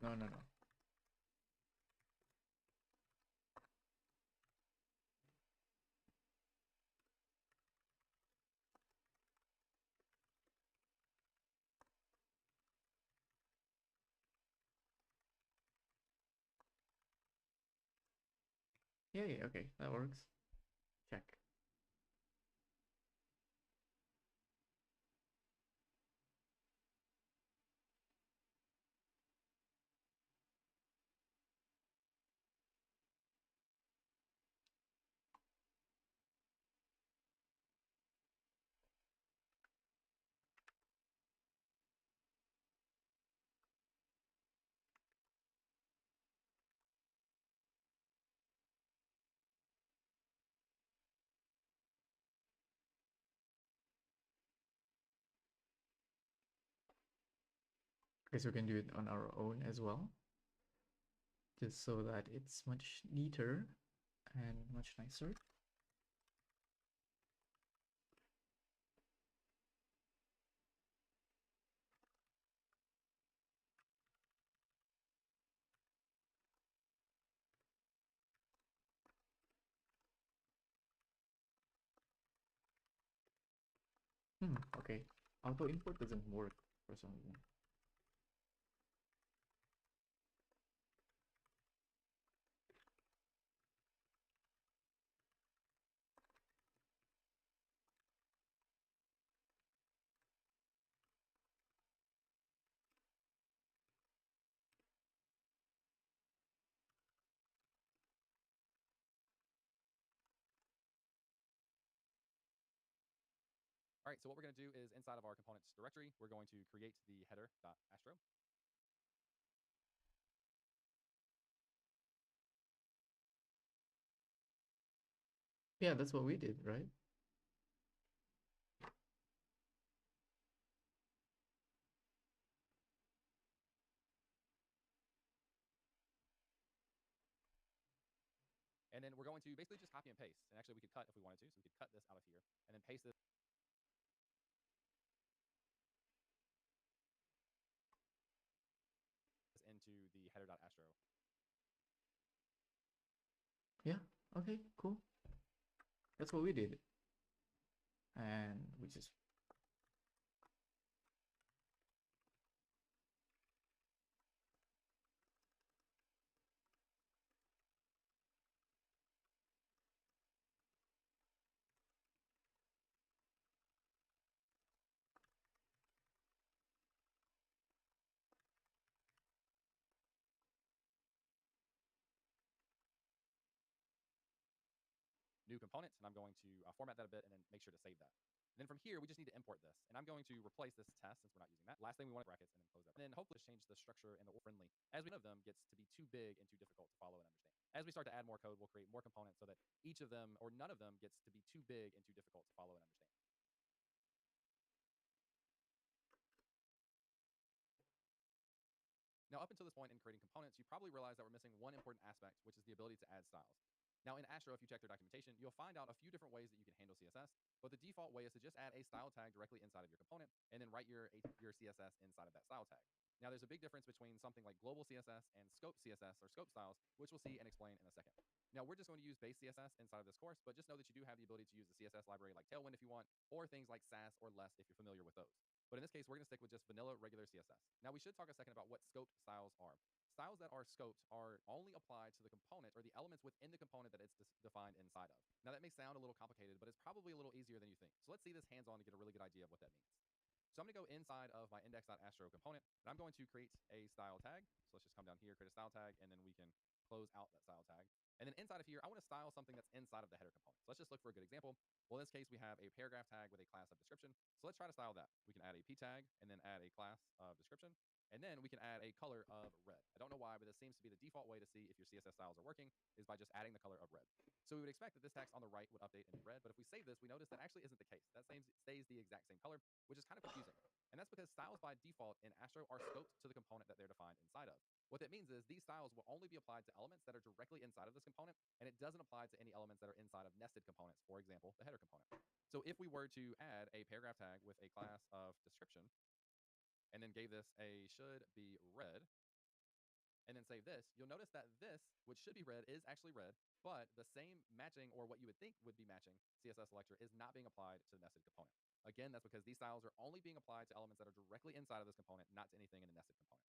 no. Yeah, okay, that works. Check. Okay, so we can do it on our own as well, just so that it's much neater and much nicer. Okay. Auto import doesn't work for some reason. All right, so what we're going to do is inside of our components directory, we're going to create the header.astro. Yeah, that's what we did, right? And then we're going to basically just copy and paste. And actually, we could cut if we wanted to. So we could cut this out of here and then paste this into the header.astro. Yeah, okay, cool. That's what we did. And we just New component, and I'm going to format that a bit and then make sure to save that. And then from here, we just need to import this. And I'm going to replace this test since we're not using that. Last thing we want to brackets and then close that. And then hopefully change the structure and the friendly as one of them gets to be too big and too difficult to follow and understand. As we start to add more code, we'll create more components so that each of them or none of them gets to be too big and too difficult to follow and understand. Now, up until this point in creating components, you probably realize that we're missing one important aspect, which is the ability to add styles. Now, in Astro, if you check their documentation, you'll find out a few different ways that you can handle CSS, but the default way is to just add a style tag directly inside of your component and then write your CSS inside of that style tag. Now, there's a big difference between something like global CSS and scope CSS or scope styles, which we'll see and explain in a second. Now, we're just going to use base CSS inside of this course, but just know that you do have the ability to use the CSS library like Tailwind if you want, or things like Sass or Less if you're familiar with those. But in this case, we're going to stick with just vanilla regular CSS. Now, we should talk a second about what scoped styles are. Styles that are scoped are only applied to the component or the elements within the component that it's defined inside of. Now, that may sound a little complicated, but it's probably a little easier than you think. So let's see this hands-on to get a really good idea of what that means. So I'm going to go inside of my index.astro component, and I'm going to create a style tag. So let's just come down here, create a style tag, and then we can close out that style tag. And then inside of here, I want to style something that's inside of the header component. So let's just look for a good example. Well, in this case, we have a paragraph tag with a class of description. So let's try to style that. We can add a p tag and then add a class of description. And then we can add a color of red. I don't know why, but this seems to be the default way to see if your CSS styles are working is by just adding the color of red. So we would expect that this text on the right would update and be red. But if we save this, we notice that actually isn't the case. That stays the exact same color, which is kind of confusing. And that's because styles by default in Astro are scoped to the component that they're defined inside of. What that means is these styles will only be applied to elements that are directly inside of this component, and it doesn't apply to any elements that are inside of nested components, for example, the header component. So if we were to add a paragraph tag with a class of description, and then gave this a should be red, and then save this, you'll notice that this, which should be red, is actually red, but the same matching, or what you would think would be matching CSS selector, is not being applied to the nested component. Again, that's because these styles are only being applied to elements that are directly inside of this component, not to anything in the nested component.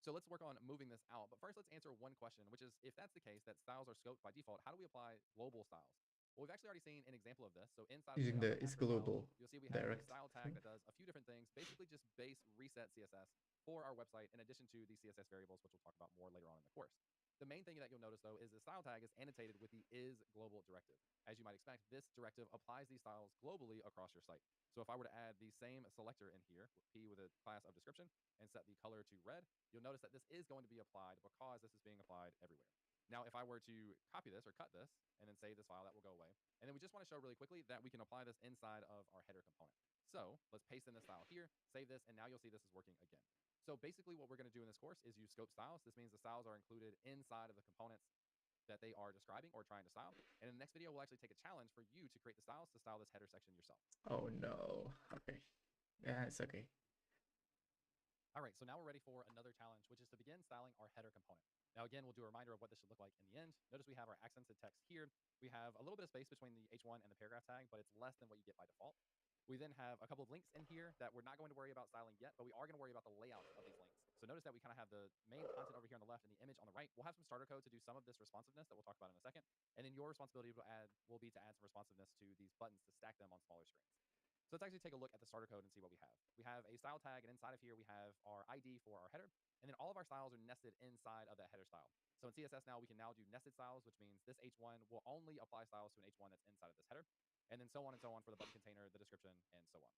So let's work on moving this out. But first, let's answer one question, which is, if that's the case, that styles are scoped by default, how do we apply global styles? Well, we've actually already seen an example of this. So inside of the Using the is Astro file, global you'll see we have a direct. style tag that does a few different things, basically just base reset CSS for our website, in addition to the CSS variables, which we'll talk about more later on in the course. The main thing that you'll notice, though, is the style tag is annotated with the is global directive. As you might expect, this directive applies these styles globally across your site. So if I were to add the same selector in here, p with a class of description, and set the color to red, you'll notice that this is going to be applied because this is being applied everywhere. Now, if I were to copy this or cut this and then save this file, that will go away. And then we just want to show really quickly that we can apply this inside of our header component. So let's paste in this style here, save this, and now you'll see this is working again. So basically what we're going to do in this course is use scope styles. This means the styles are included inside of the components that they are describing or trying to style. And in the next video, we'll actually take a challenge for you to create the styles to style this header section yourself. Oh no. Okay. Yeah, it's okay. All right, so now we're ready for another challenge, which is to begin styling our header component. Now, again, we'll do a reminder of what this should look like in the end. Notice we have our accented text here. We have a little bit of space between the H1 and the paragraph tag, but it's less than what you get by default. We then have a couple of links in here that we're not going to worry about styling yet, but we are going to worry about the layout of these links. So notice that we kind of have the main content over here on the left and the image on the right. We'll have some starter code to do some of this responsiveness that we'll talk about in a second. And then your responsibility will be to add some responsiveness to these buttons to stack them on smaller screens. So let's actually take a look at the starter code and see what we have. We have a style tag, and inside of here we have our ID for our header, and then all of our styles are nested inside of that header style. So in CSS now, we can now do nested styles, which means this H1 will only apply styles to an H1 that's inside of this header, and then so on and so on for the button container, the description, and so on.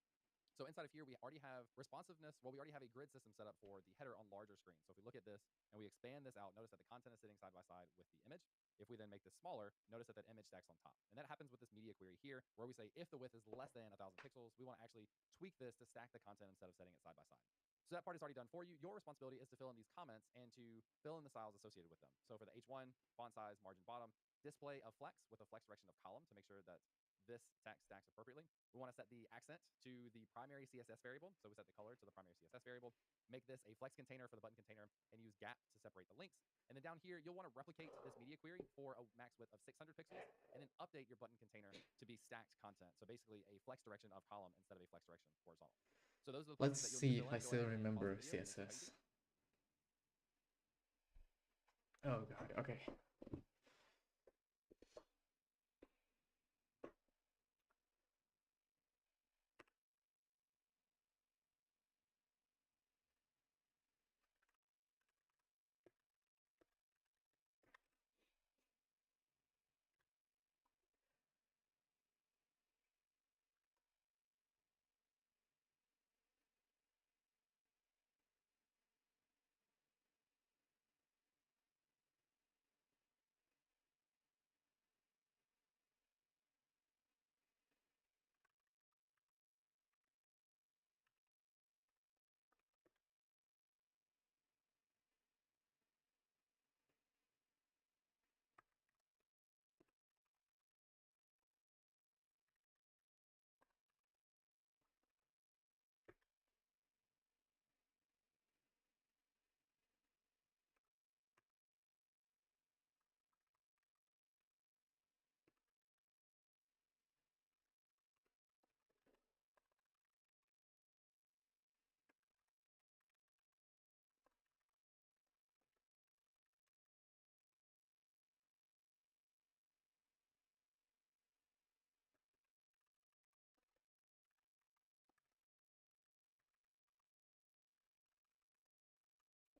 So inside of here, we already have responsiveness. Well, we already have a grid system set up for the header on larger screens. So if we look at this and we expand this out, notice that the content is sitting side by side with the image. If we then make this smaller, notice that that image stacks on top. And that happens with this media query here, where we say if the width is less than 1,000 pixels, we want to actually tweak this to stack the content instead of setting it side by side. So that part is already done for you. Your responsibility is to fill in these comments and to fill in the styles associated with them. So for the H1, font size, margin bottom, display of flex with a flex direction of column to make sure that this text stacks appropriately. We want to set the accent to the primary CSS variable. So we set the color to the primary CSS variable, make this a flex container for the button container, and use gap to separate the links. And then down here, you'll want to replicate this media query for a max width of 600 pixels, and then update your button container to be stacked content. So basically a flex direction of column instead of a flex direction horizontal. So those are the Let's places that you'll need see to if fill I in. Go still ahead and pause remember the video and see how you CSS. do. Oh god, okay.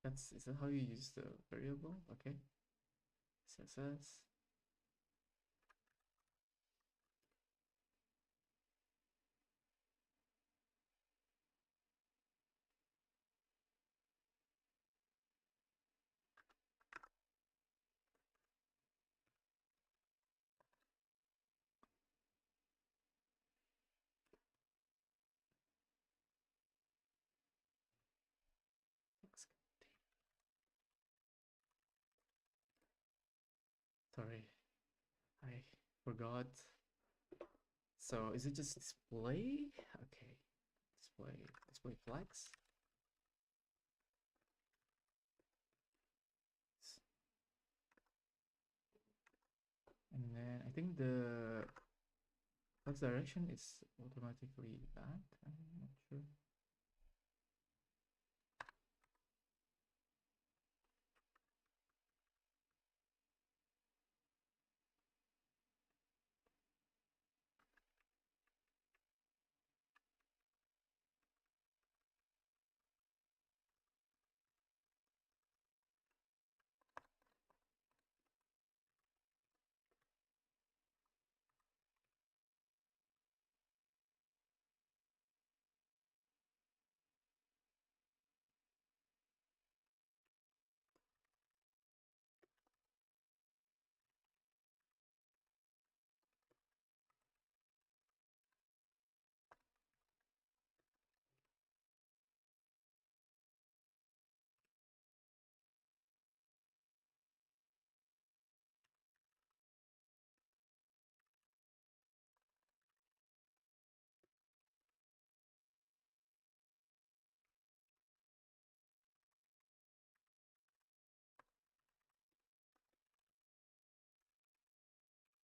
That's is that how you use the variable? Okay. CSS. Sorry, I forgot. So is it just display? Okay, display flex. And then I think the flex direction is automatically that. I'm not sure.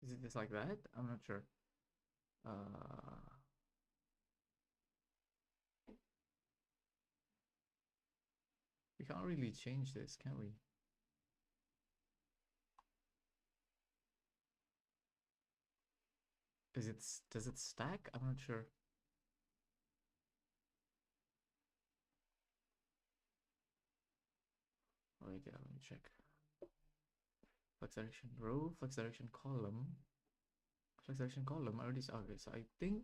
Is it just like that? I'm not sure. We can't really change this, can we? Does it stack? I'm not sure. Wait, yeah, let me check. Flex direction row, flex direction column. Flex direction column, I already saw. Okay, so I think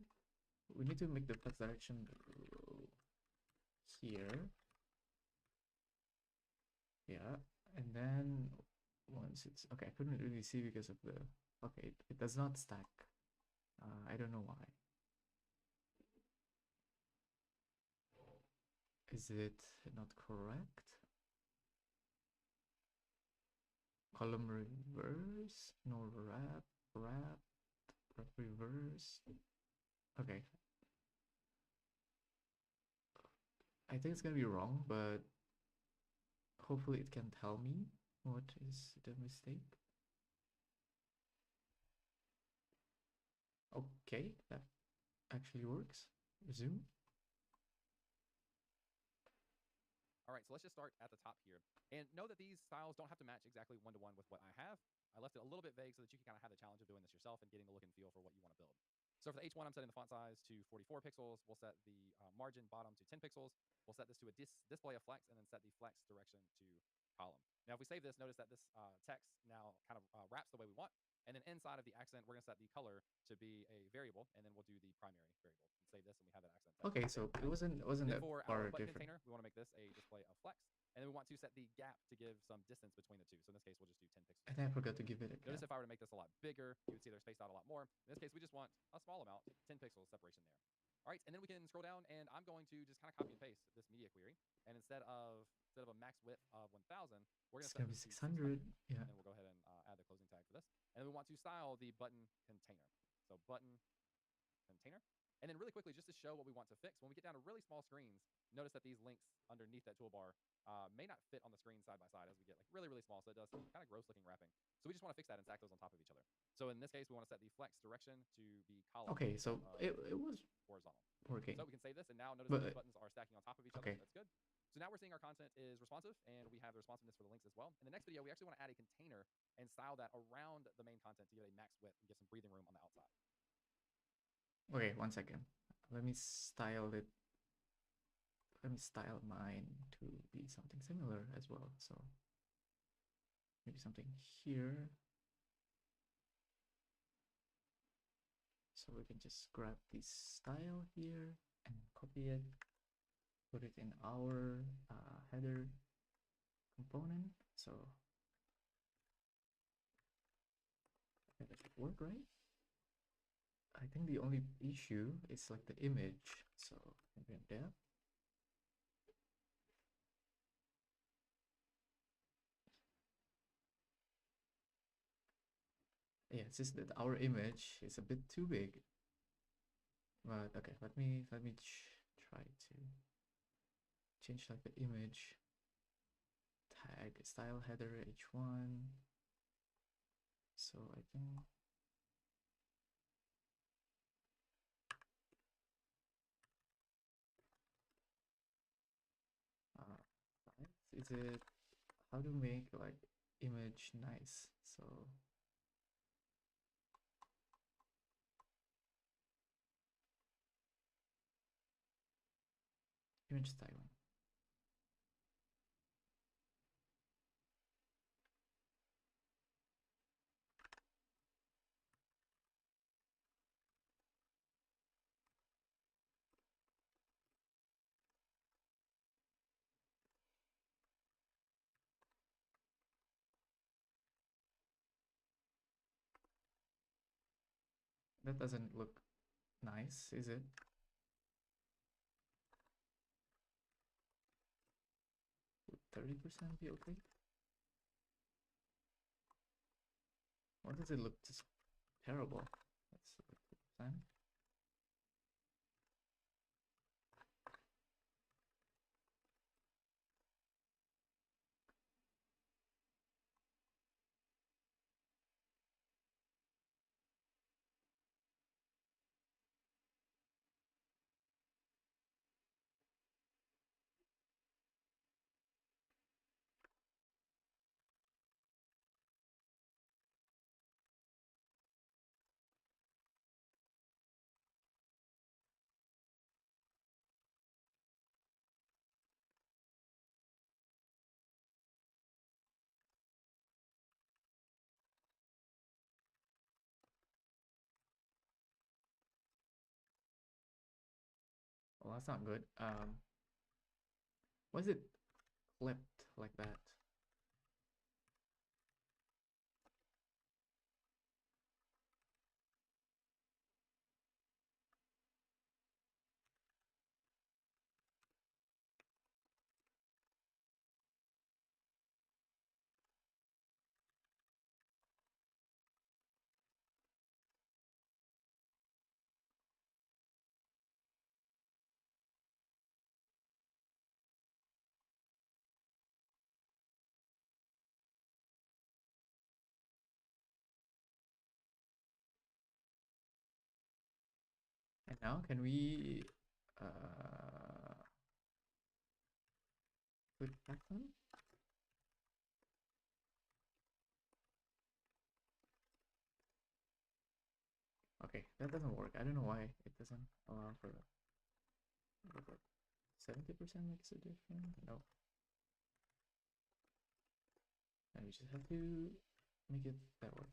we need to make the flex direction row here. Yeah, and then once it's okay, I couldn't really see because of the okay, it does not stack. I don't know why. Is it not correct? Column reverse, no wrap, reverse. Okay, I think it's gonna be wrong, but hopefully it can tell me what is the mistake. Okay, that actually works. Resume. All right, so let's just start at the top here. And know that these styles don't have to match exactly one-to-one with what I have. I left it a little bit vague so that you can kind of have the challenge of doing this yourself and getting the look and feel for what you want to build. So for the H1, I'm setting the font size to 44 pixels. We'll set the margin bottom to 10 pixels. We'll set this to a display of flex and then set the flex direction to column. Now, if we save this, notice that this text now kind of wraps the way we want. And then inside of the accent, we're going to set the color to be a variable, and then we'll do the primary variable. And save this, and we have that accent. Okay, so it wasn't that for far our button different. container, we want to make this a display of flex. And then we want to set the gap to give some distance between the two. So in this case, we'll just do 10 pixels. And I forgot to give it a Notice gap. if I were to make this a lot bigger, you would see they're spaced out a lot more. In this case, we just want a small amount, 10 pixels separation there. All right, and then we can scroll down, and I'm going to just kind of copy and paste this media query. And instead of a max width of 1,000, we're going to set be this to 600. 600. Yeah. And we'll go ahead and add the closing tag for this. And then we want to style the button container. So button container. And then really quickly, just to show what we want to fix, when we get down to really small screens, notice that these links underneath that toolbar may not fit on the screen side by side as we get like really, really small. So it does some kind of gross looking wrapping. So we just want to fix that and stack those on top of each other. So in this case, we want to set the flex direction to be column. Okay, so it was horizontal. working. So we can save this, and now notice that these buttons are stacking on top of each other. That's good. So now we're seeing our content is responsive, and we have the responsiveness for the links as well. In the next video, we actually want to add a container and style that around the main content to give a max width and give some breathing room on the outside. Okay, 1 second. Let me style it. let me style mine to be something similar as well. So maybe something here. So we can just grab this style here and copy it, put it in our header component. So that should work, right? I think the only issue is like the image. So maybe there. Yeah, it's just that our image is a bit too big. But okay, let me try to change like the image tag style header h1. So I think is it how to make like image nice? So image styling. That doesn't look nice, is it? Would 30% be okay? Or does it look just terrible? That's 30%. Well, that's not good. Why is it clipped like that? And now can we put pattern? Okay, that doesn't work. I don't know why it doesn't allow for 70% makes a difference. No, and we just have to make it that way.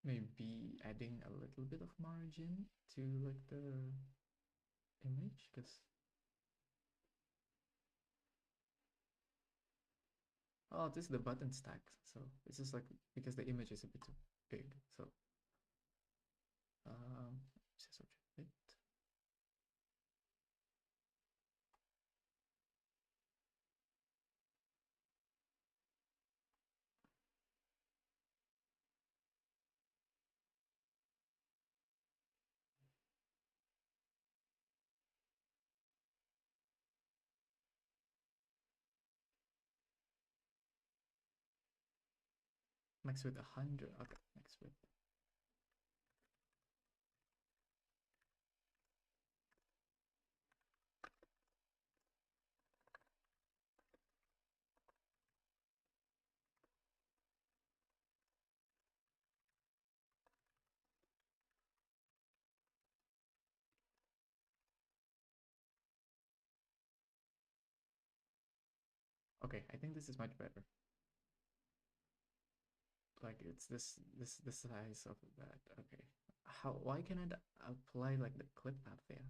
Maybe adding a little bit of margin to like the image, because oh, this is the button stack, so it's just like because the image is a bit too big. So just object it. Max width 100. Okay, max width. Okay, I think this is much better. Like it's this size of that. Okay. Why can I apply like the clip path there?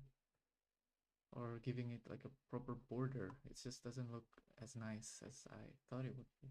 Or giving it like a proper border. It just doesn't look as nice as I thought it would be.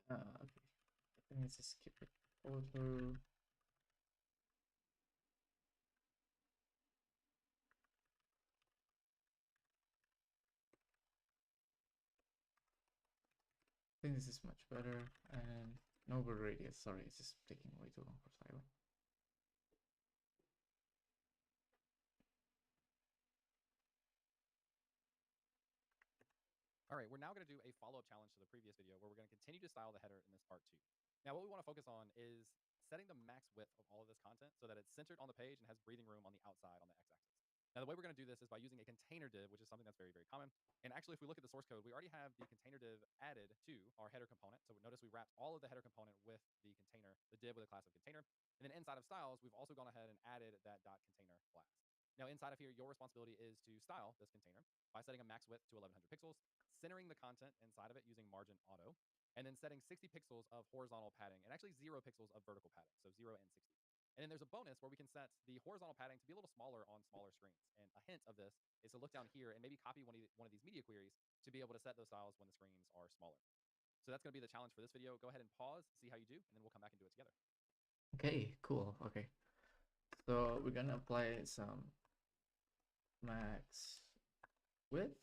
Okay. I think let's just skip it. Photo. I think this is much better. And no word radius. Sorry, it's just taking way too long for styling. All right, we're now going to do a follow-up challenge to the previous video where we're going to continue to style the header in this part 2. Now, what we want to focus on is setting the max width of all of this content so that it's centered on the page and has breathing room on the outside on the x-axis. Now, the way we're going to do this is by using a container div, which is something that's very, very common. And actually, if we look at the source code, we already have the container div added to our header component. So notice we wrapped all of the header component with the container, the div with a class of container. And then inside of styles, we've also gone ahead and added that .container class. Now, inside of here, your responsibility is to style this container by setting a max width to 1100 pixels, centering the content inside of it using margin auto, and then setting 60 pixels of horizontal padding and actually 0 pixels of vertical padding, so 0 and 60. And then there's a bonus where we can set the horizontal padding to be a little smaller on smaller screens. And a hint of this is to look down here and maybe copy one of these media queries to be able to set those styles when the screens are smaller. So that's going to be the challenge for this video. Go ahead and pause, see how you do, and then we'll come back and do it together. Okay, cool. Okay. So we're gonna apply some max width.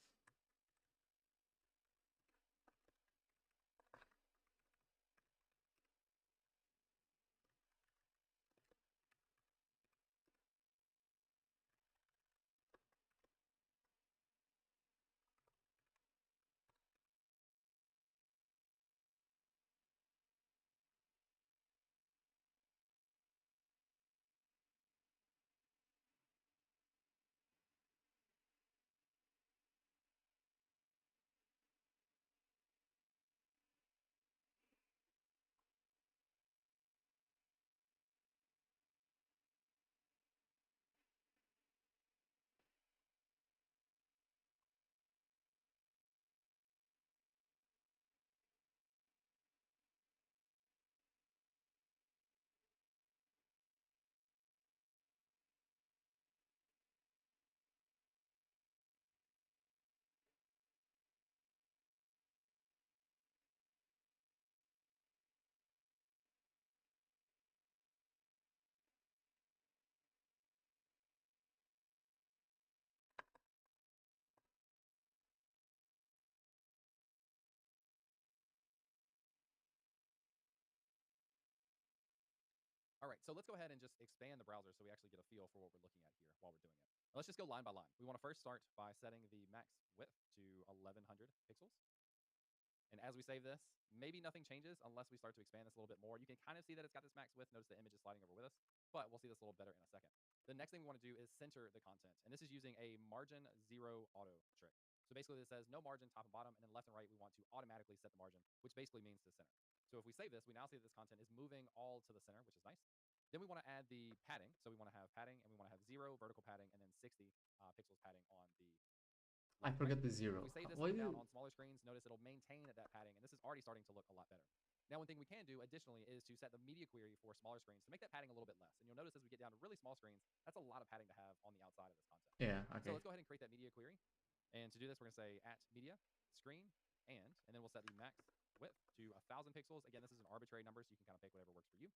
So let's go ahead and just expand the browser so we actually get a feel for what we're looking at here while we're doing it. Let's just go line by line. We want to first start by setting the max width to 1100 pixels. And as we save this, maybe nothing changes unless we start to expand this a little bit more. You can kind of see that it's got this max width. Notice the image is sliding over with us, but we'll see this a little better in a second. The next thing we want to do is center the content. And this is using a margin zero auto trick. So basically this says no margin top and bottom, and then left and right, we want to automatically set the margin, which basically means to center. So if we save this, we now see that this content is moving all to the center, which is nice. Then we want to add the padding. So we want to have padding, and we want to have 0 vertical padding, and then 60 pixels padding on the I left and right. forgot the If zero. we save this Why and get down do on smaller screens, notice it'll maintain that padding, and this is already starting to look a lot better. Now, one thing we can do additionally is to set the media query for smaller screens to make that padding a little bit less. And you'll notice as we get down to really small screens, that's a lot of padding to have on the outside of this content. yeah, So okay. let's go ahead and create that media query. And to do this, we're going to say at media screen, and then we'll set the max width to 1000 pixels. Again, this is an arbitrary number, so you can kind of pick whatever works for you.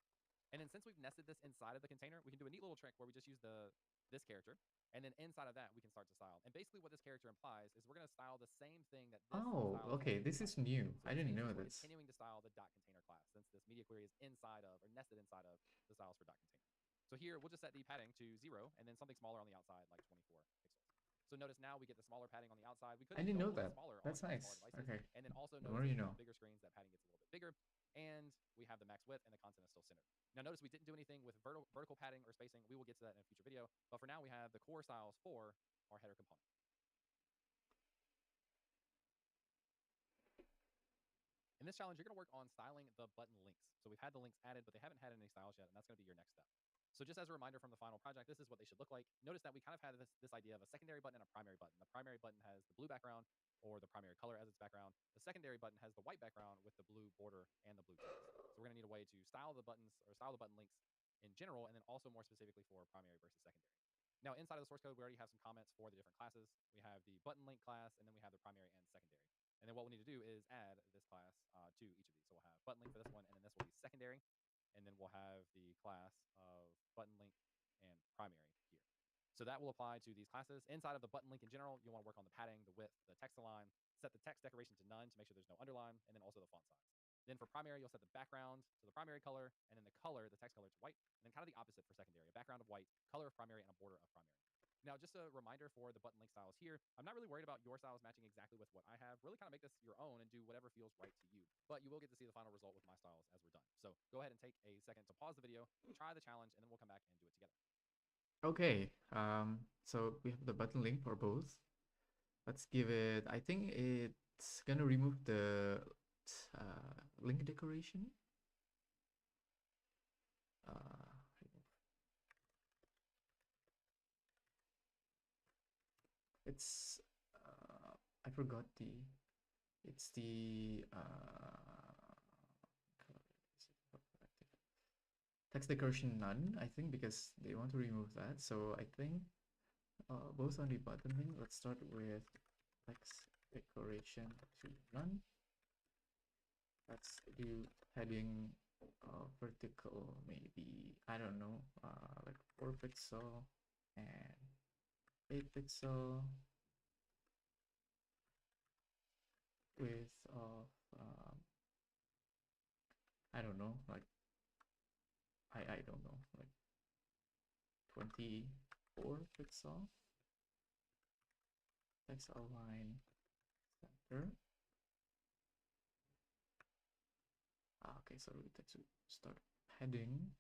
And then since we've nested this inside of the container, we can do a neat little trick where we just use this character, and then inside of that, we can start to style. And basically what this character implies is we're going to style the same thing that this Oh, style okay, container this is implies. new. So I this didn't means know is we're this. continuing to style the dot container class, since this media query is inside of, or nested inside of, the styles for dot container. So here, we'll just set the padding to 0, and then something smaller on the outside, like 24 pixels. So notice now we get the smaller padding on the outside. We could I even didn't go a know little bit that. smaller That's on nice. smaller devices. Okay. And then also The notice more as you we get know. on bigger screens, that padding gets a little bit bigger. And we have the max width, and the content is still centered. Now notice we didn't do anything with vertical padding or spacing. We will get to that in a future video. But for now, we have the core styles for our header component. In this challenge, you're going to work on styling the button links. So we've had the links added, but they haven't had any styles yet, and that's going to be your next step. So just as a reminder from the final project, this is what they should look like. Notice that we kind of had this idea of a secondary button and a primary button. The primary button has the blue background, or the primary color as its background. The secondary button has the white background with the blue border and the blue text. So we're going to need a way to style the buttons, or style the button links in general, and then also more specifically for primary versus secondary. Now, inside of the source code, we already have some comments for the different classes. We have the button link class, and then we have the primary and secondary. And then what we'll need to do is add this class to each of these. So we'll have button link for this one, and then this will be secondary. And then we'll have the class of button link and primary here. So that will apply to these classes. Inside of the button link in general, you'll want to work on the padding, the width, the text align, set the text decoration to none to make sure there's no underline, and then also the font size. Then for primary, you'll set the background to the primary color, and then the color, the text color, to white, and then kind of the opposite for secondary, a background of white, color of primary, and a border of primary. Now, just a reminder for the button link styles here, I'm not really worried about your styles matching exactly with what I have. Really kind of make this your own and do whatever feels right to you. But you will get to see the final result with my styles as we're done. So go ahead and take a second to pause the video, try the challenge, and then we'll come back and do it together. Okay, so we have the button link for both. Let's give it, I think it's gonna remove the link decoration. It's, I forgot it's the, text decoration none, I think, because they want to remove that. So I think both on the button link, let's start with text decoration to none. Let's do heading vertical, maybe, I don't know, like 4 pixel and 8 pixel width of I don't know, like I don't know, like 24 pixel. Text align center. Okay, so we need to start heading.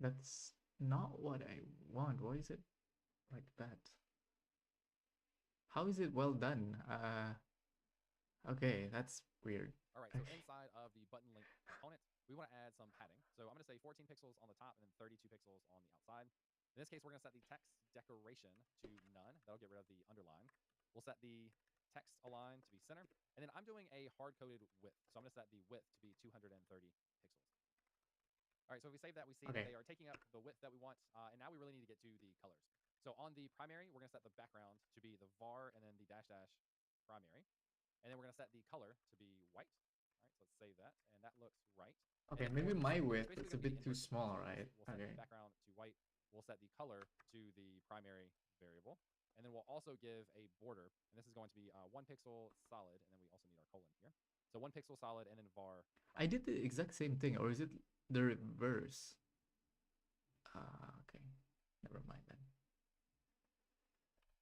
That's not what I want. Why is it like that? How is it well done? Okay, that's weird. All right, so Okay. inside of the button link component, we want to add some padding. So I'm going to say 14 pixels on the top and then 32 pixels on the outside. In this case, we're going to set the text decoration to none. That'll get rid of the underline. We'll set the text align to be center. And then I'm doing a hard-coded width. So I'm going to set the width to be 230 pixels. All right, so if we save that, we see that Okay. they are taking up the width that we want. And now we really need to get to the colors. So on the primary, we're going to set the background to be the var and then the dash dash primary. And then we're going to set the color to be white. All right, so let's save that. And that looks right. And Okay, then maybe for the my center, width it's is basically a going to be bit the too inverse of that. small, So right? we'll set Okay. the background to white. We'll set the color to the primary variable. And then we'll also give a border. And this is going to be 1 pixel solid. And then we also need our colon here. So 1 pixel solid and then var I primary. did the exact same thing, or is it the reverse? Okay. Never mind then.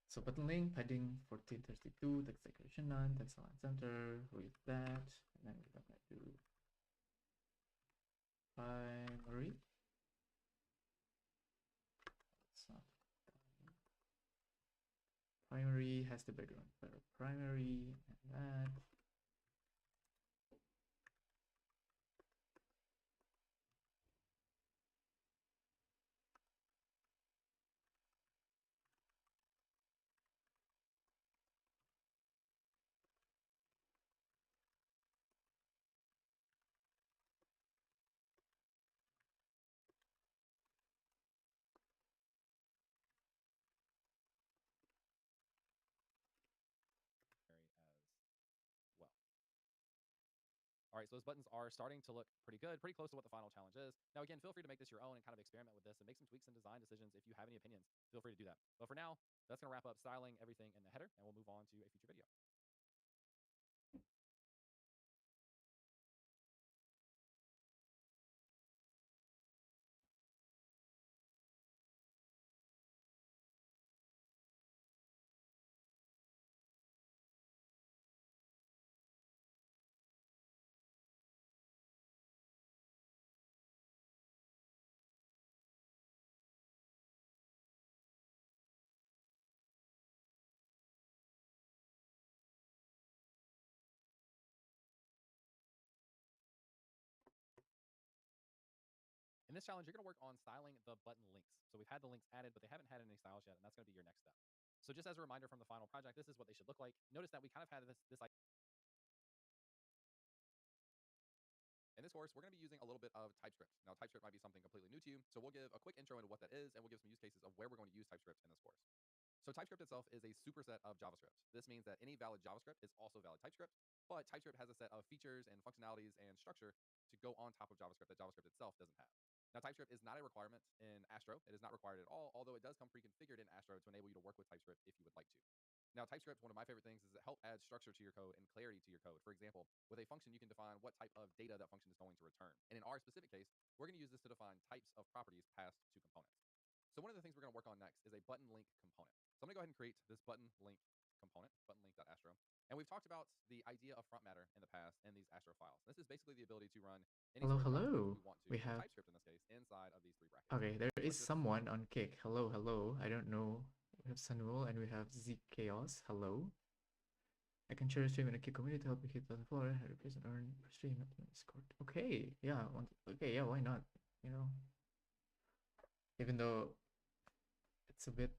So button link, padding 1432, text decoration none, text align center, with that, and then we're gonna do primary. It's not primary has the background better. Primary and that. As well. All right, so those buttons are starting to look pretty good, pretty close to what the final challenge is. Now, again, feel free to make this your own and kind of experiment with this and make some tweaks and design decisions. If you have any opinions, feel free to do that. But for now, that's going to wrap up styling everything in the header, and we'll move on to a future video. In this challenge, you're going to work on styling the button links. So we've had the links added, but they haven't had any styles yet, and that's going to be your next step. So just as a reminder from the final project, this is what they should look like. Notice that we kind of had this idea. In this course, we're going to be using a little bit of TypeScript. Now, TypeScript might be something completely new to you, so we'll give a quick intro into what that is, and we'll give some use cases of where we're going to use TypeScript in this course. So TypeScript itself is a superset of JavaScript. This means that any valid JavaScript is also valid TypeScript, but TypeScript has a set of features and functionalities and structure to go on top of JavaScript that JavaScript itself doesn't have. Now, TypeScript is not a requirement in Astro. It is not required at all, although it does come pre-configured in Astro to enable you to work with TypeScript if you would like to. Now, TypeScript, one of my favorite things, is it help add structure to your code and clarity to your code. For example, with a function, you can define what type of data that function is going to return. And in our specific case, we're going to use this to define types of properties passed to components. So one of the things we're going to work on next is a button link component. So I'm going to go ahead and create this button link component, buttonlink.astro. And we've talked about the idea of front matter in the past in these Astro files. This is basically the ability to run any Hello, sort of JavaScript hello. we want to, We or have TypeScript in this case, inside of these three brackets. okay. There So is let's just someone on kick. Hello, hello. I don't know. We have Sunwol and we have Zeke Chaos. Hello. I can share a stream in a kick community to help you hit the floor. I replace and earn per stream at Discord. Okay, yeah. Okay, yeah. Why not? You know, even though it's a bit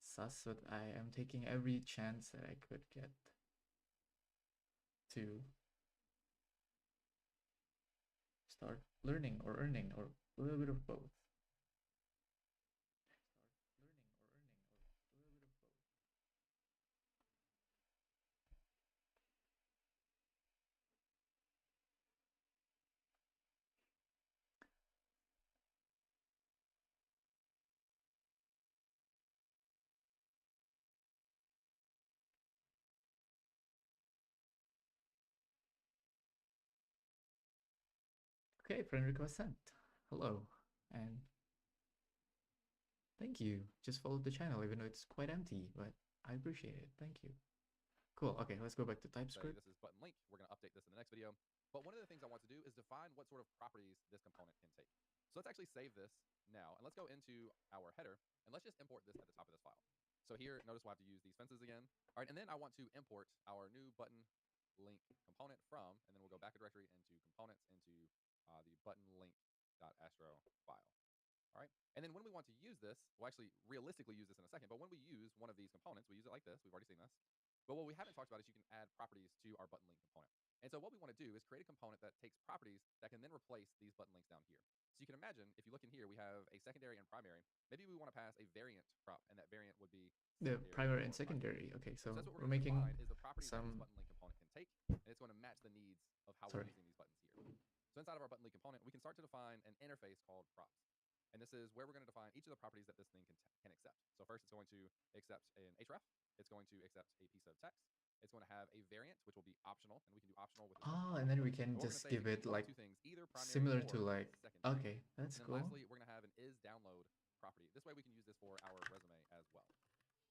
sus, but I am taking every chance that I could get to start learning or earning or a little bit of both. Okay, friend request sent. Hello, and thank you. Just followed the channel, even though it's quite empty, but I appreciate it. Thank you. Cool. Okay, let's go back to say TypeScript. this is button link. We're going to update this in the next video. But one of the things I want to do is define what sort of properties this component can take. So let's actually save this now, and let's go into our header, and let's just import this at the top of this file. So here, notice we'll have to use these fences again. All right, and then I want to import our new button link component from, and then we'll go back a directory into components into the button link.astro file. All right, and then when we want to use this, we'll actually realistically use this in a second, but when we use one of these components, we use it like this. We've already seen this. But what we haven't talked about is you can add properties to our button link component. And so what we want to do is create a component that takes properties that can then replace these button links down here. So you can imagine, if you look in here, we have a secondary and primary. Maybe we want to pass a variant prop, and that variant would be The primary and or primary. secondary. Okay, so that's what we're we're going to making define is the properties that this some. button link component can take, and it's going to match the needs of how we're Sorry. using these buttons here. So inside of our button link component, we can start to define an interface called props. And this is where we're going to define each of the properties that this thing can accept. So first, it's going to accept an href. It's going to accept a piece of text. It's going to have a variant, which will be optional, and we can do optional with this. And then we can just give it like two things, either similar to like. secondary. Okay, that's And then cool. lastly, we're going to have an is download property. This way we can use this for our resume as well.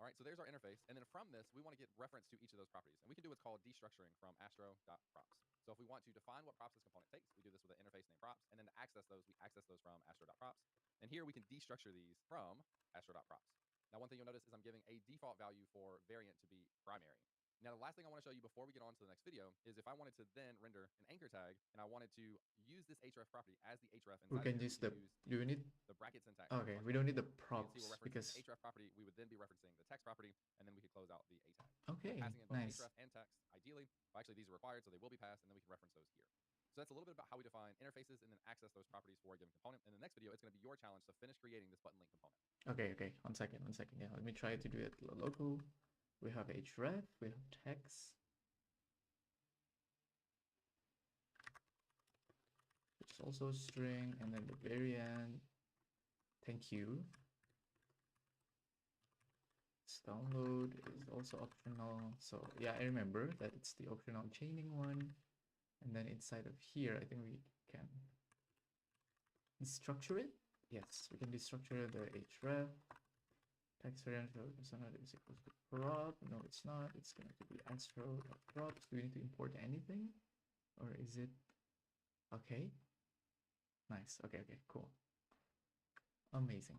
All right, so there's our interface. And then from this, we want to get reference to each of those properties. And we can do what's called destructuring from astro.props. So if we want to define what props this component takes, we do this with an interface named props. And then to access those, we access those from astro.props. And here we can destructure these from astro.props. Now, one thing you'll notice is I'm giving a default value for variant to be primary. Now, the last thing I want to show you before we get on to the next video is if I wanted to then render an anchor tag and I wanted to use this href property as the href inside, we can use the. Do we need the bracket syntax? Okay, we don't need the See, props we're because. the href property. We would then be referencing the text property, and then we could close out the a tag. Okay, passing in both nice. href and text, ideally. Well, actually, these are required, so they will be passed, and then we can reference those here. So that's a little bit about how we define interfaces and then access those properties for a given component. In the next video, it's going to be your challenge to finish creating this button link component. Okay, one second. Yeah, let me try to do it local. We have href, we have text, which is also a string, and then the variant. Thank you. This download is also optional. So yeah, I remember that it's the optional chaining one. And then inside of here, I think we can destructure it. Yes, we can destructure the href. Text variant persona is equals to prop. No, it's not. It's going to be astro.props. Do we need to import anything? Or is it okay? Nice. Okay, cool. Amazing.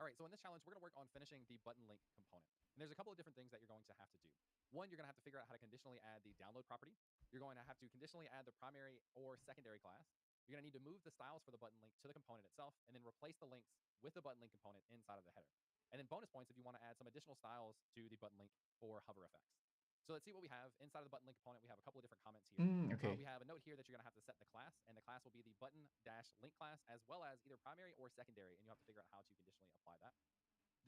All right, so in this challenge, we're going to work on finishing the button link component. And there's a couple of different things that you're going to have to do. One, you're going to have to figure out how to conditionally add the download property. You're going to have to conditionally add the primary or secondary class. You're going to need to move the styles for the button link to the component itself, and then replace the links with the button link component inside of the header. And then bonus points if you want to add some additional styles to the button link for hover effects. So let's see what we have. Inside of the button link component, we have a couple of different comments here. Okay. We have a note here that you're going to have to set the class, and the class will be the button-link class, as well as either primary or secondary, and you have to figure out how to conditionally apply that.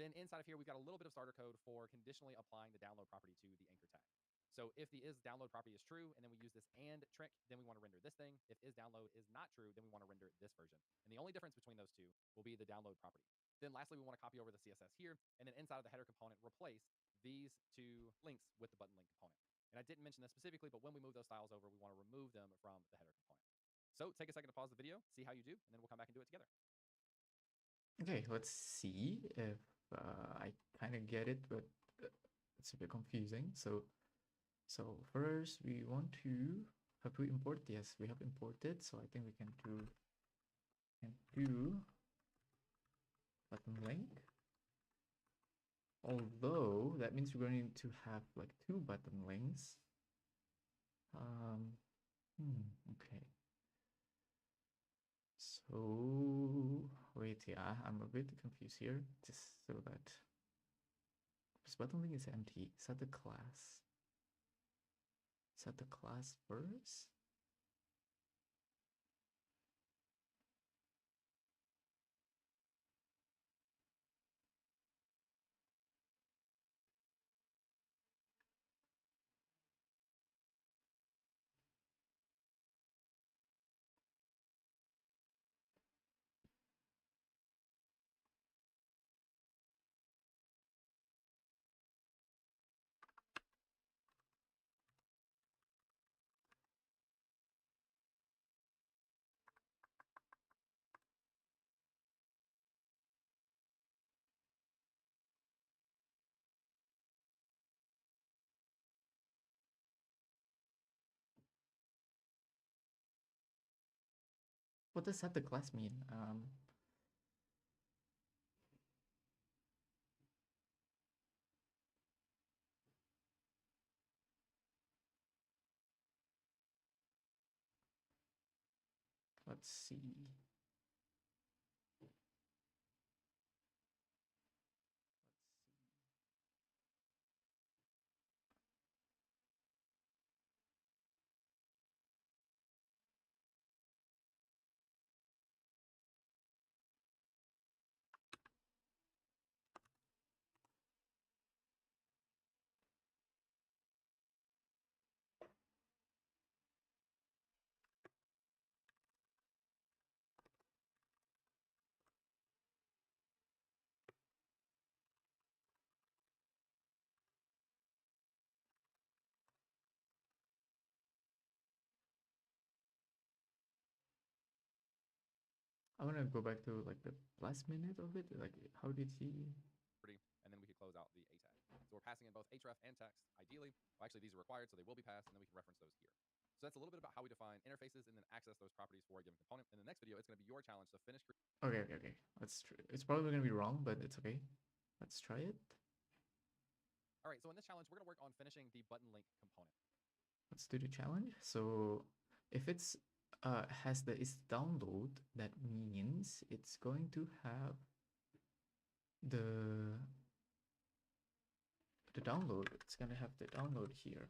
Then inside of here, we've got a little bit of starter code for conditionally applying the download property to the anchor tag. So if the is download property is true, and then we use this and trick, then we want to render this thing. If is download is not true, then we want to render this version. And the only difference between those two will be the download property. Then lastly, we want to copy over the CSS here, and then inside of the header component, replace these two links with the button link component. And I didn't mention this specifically, but when we move those styles over, we want to remove them from the header component. So take a second to pause the video, see how you do, and then we'll come back and do it together. Okay, let's see if I kind of get it, but it's a bit confusing. So first we want to, have we import? Yes, we have imported. So I think we can do button link. Although that means we're going to have like two button links. Okay. So wait, yeah, I'm a bit confused here. Just so that this button link is empty. Set the class. Set the class first. What does set the class mean? Let's see. I want to go back to like the last minute of it. Like, how did he? And then we could close out the A tag. So we're passing in both href and text, ideally. Well, actually, these are required, so they will be passed, and then we can reference those here. So that's a little bit about how we define interfaces and then access those properties for a given component. In the next video, it's going to be your challenge to finish. Okay, okay, okay. Let's try. It's probably gonna be wrong, but it's okay. Let's try it. All right, so in this challenge, we're going to work on finishing the button link component. Let's do the challenge. So if it's has the is download, that means it's going to have the download. It's gonna have the download here,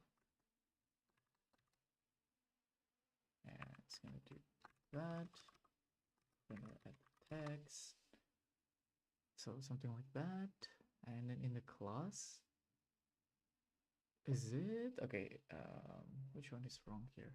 and it's gonna do that. Gonna add text, so something like that, and then in the class, is it okay? Which one is wrong here?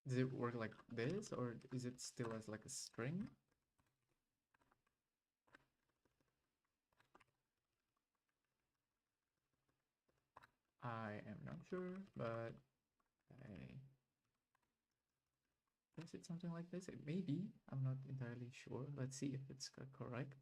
Does it work like this, or is it still as like a string? I am not sure, but I guess it's something like this. It may be. I'm not entirely sure. Let's see if it's correct.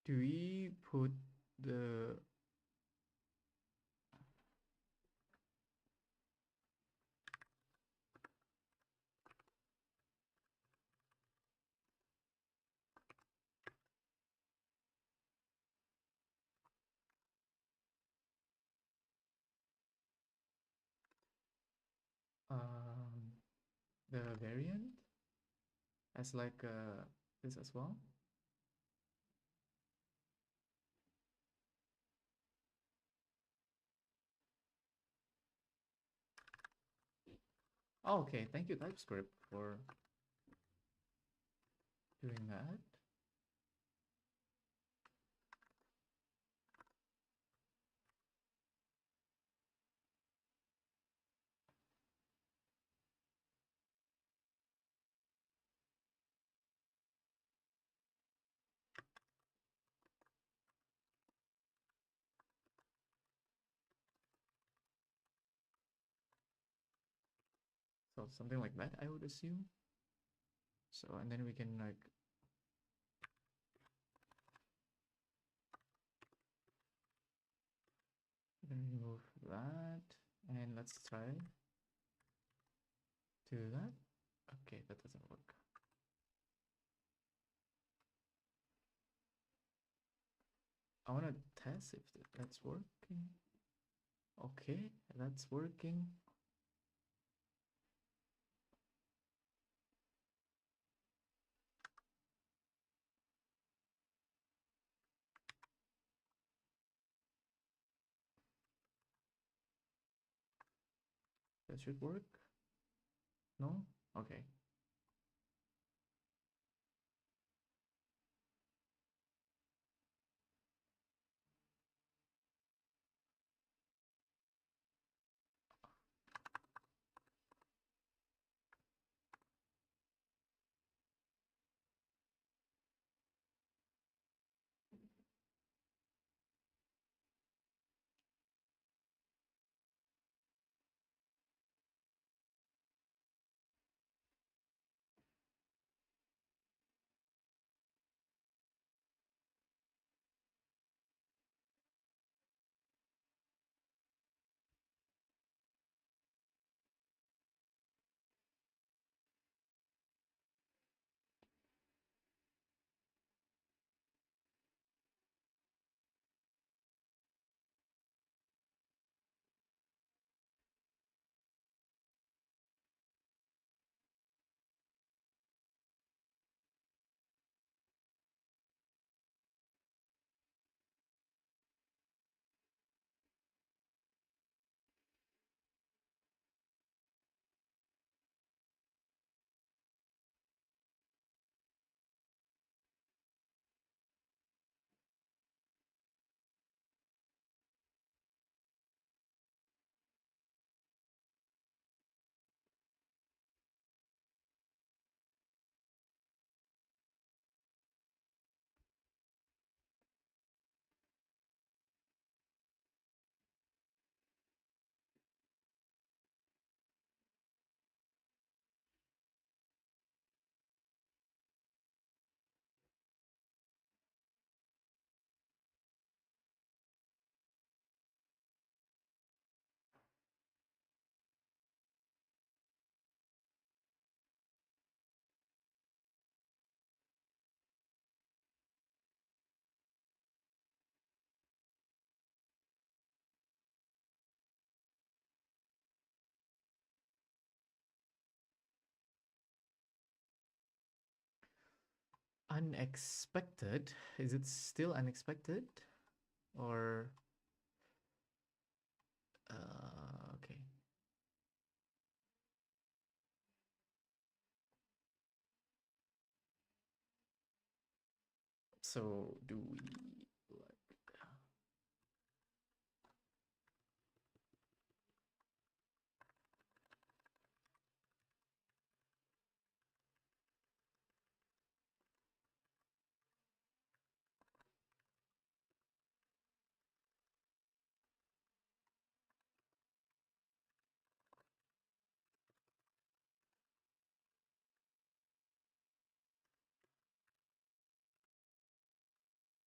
Do we put the um the variant as like this as well? Oh, okay, thank you TypeScript for doing that. So something like that, I would assume. So, and then we can like remove that, and let's try to do that. Okay, that doesn't work. I want to test if that's working. Okay, that's working. That should work. No? Okay. Unexpected? Is it still unexpected? Or okay. So do we like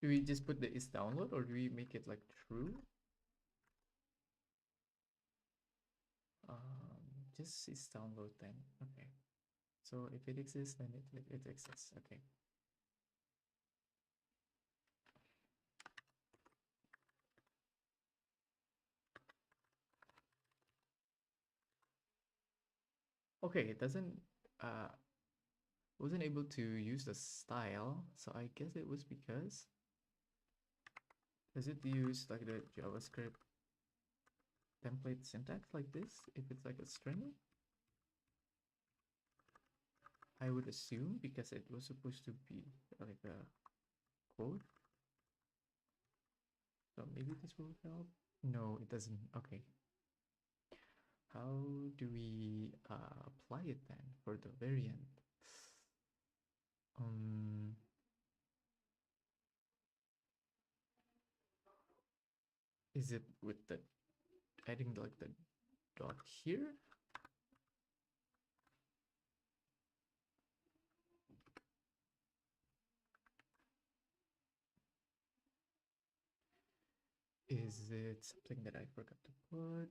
do we just put the is download or do we make it like true? Just is download then. Okay. So if it exists, then it exists. Okay. Okay, it doesn't wasn't able to use the style, so I guess it was because does it use like the JavaScript template syntax like this if it's like a string? I would assume, because it was supposed to be like a quote. So maybe this will help. No, it doesn't. Okay. How do we apply it then for the variant? Um, is it with the adding like the dot here? Is it something that I forgot to put?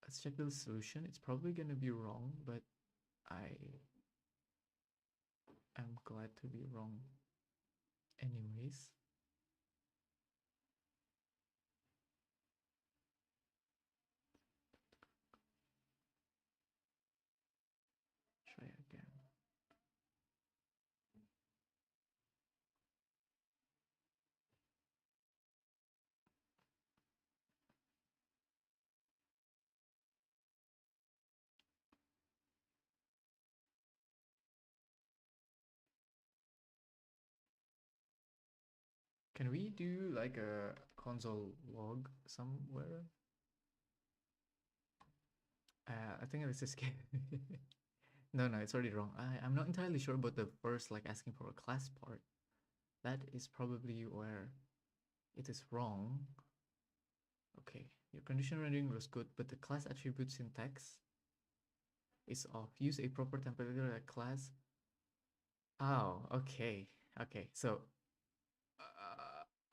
Let's check the solution. It's probably gonna be wrong, but I am glad to be wrong anyways. Try again. Can we do like a console log somewhere? I think let's just no, no, it's already wrong. I'm not entirely sure about the first, like asking for a class part. That is probably where it is wrong. Okay, your conditional rendering was good, but the class attribute syntax is off. Use a proper template class. Oh, okay, okay. So,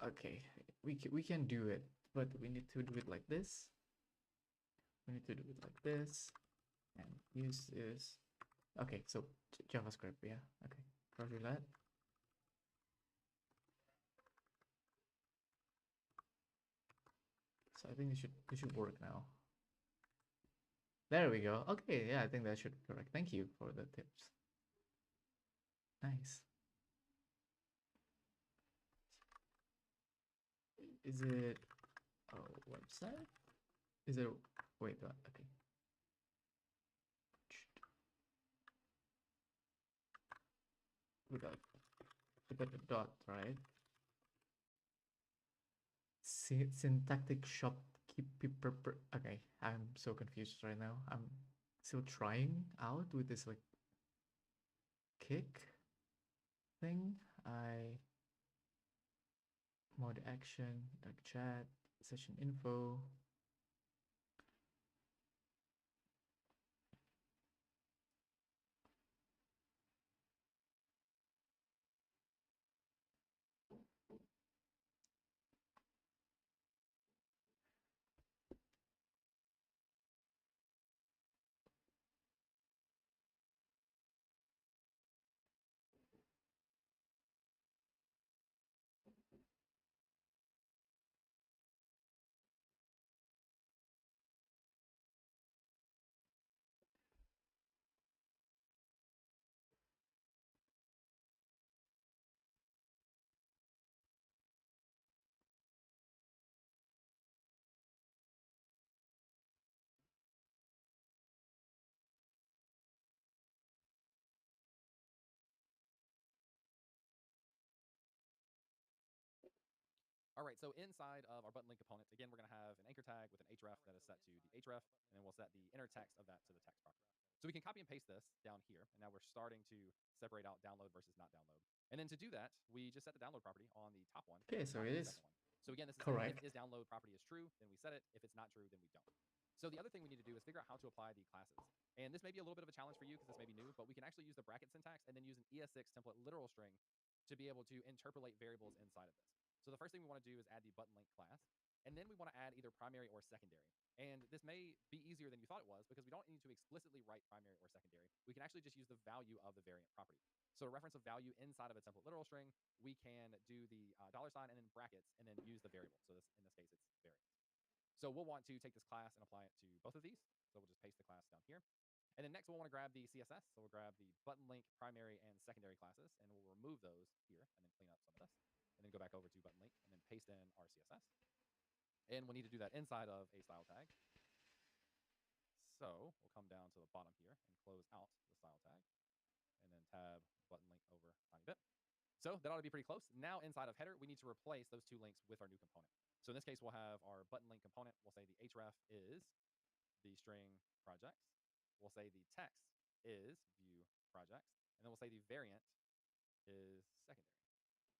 okay, we can do it, but we need to do it like this. We need to do it like this, and use this. Okay, so JavaScript, yeah. Okay, roger that. So I think this should work now. There we go. Okay, yeah, I think that should be correct. Thank you for the tips. Nice. Is it a website? Is it? Wait, okay. Without the dot, right? Syntactic shopkeeper. Okay, I'm so confused right now. I'm still trying out with this like kick thing. I mod action, like chat, session info. All right, so inside of our button link component, again, we're going to have an anchor tag with an href that is set to the href, and then we'll set the inner text of that to the text property. So we can copy and paste this down here, and now we're starting to separate out download versus not download. And then to do that, we just set the download property on the top one, Okay, so not it the is second one. So again, this is saying correct. if is download property is true, then we set it. If it's not true, then we don't. So the other thing we need to do is figure out how to apply the classes. And this may be a little bit of a challenge for you because this may be new, but we can actually use the bracket syntax and then use an ES6 template literal string to be able to interpolate variables inside of this. So the first thing we want to do is add the button link class, and then we want to add either primary or secondary. And this may be easier than you thought it was because we don't need to explicitly write primary or secondary. We can actually just use the value of the variant property. So a reference of value inside of a template literal string, we can do the $sign and then brackets and then use the variable. So this, in this case, it's variant. So we'll want to take this class and apply it to both of these. So we'll just paste the class down here. And then next we'll want to grab the CSS. So we'll grab the button link primary and secondary classes, and we'll remove those here and then clean up some of this. And then go back over to button link and then paste in our CSS. And we'll need to do that inside of a style tag. So we'll come down to the bottom here and close out the style tag, and then tab button link over a tiny bit. So that ought to be pretty close. Now inside of header, we need to replace those two links with our new component. So in this case, we'll have our button link component. We'll say the href is the string projects. We'll say the text is view projects. And then we'll say the variant is secondary.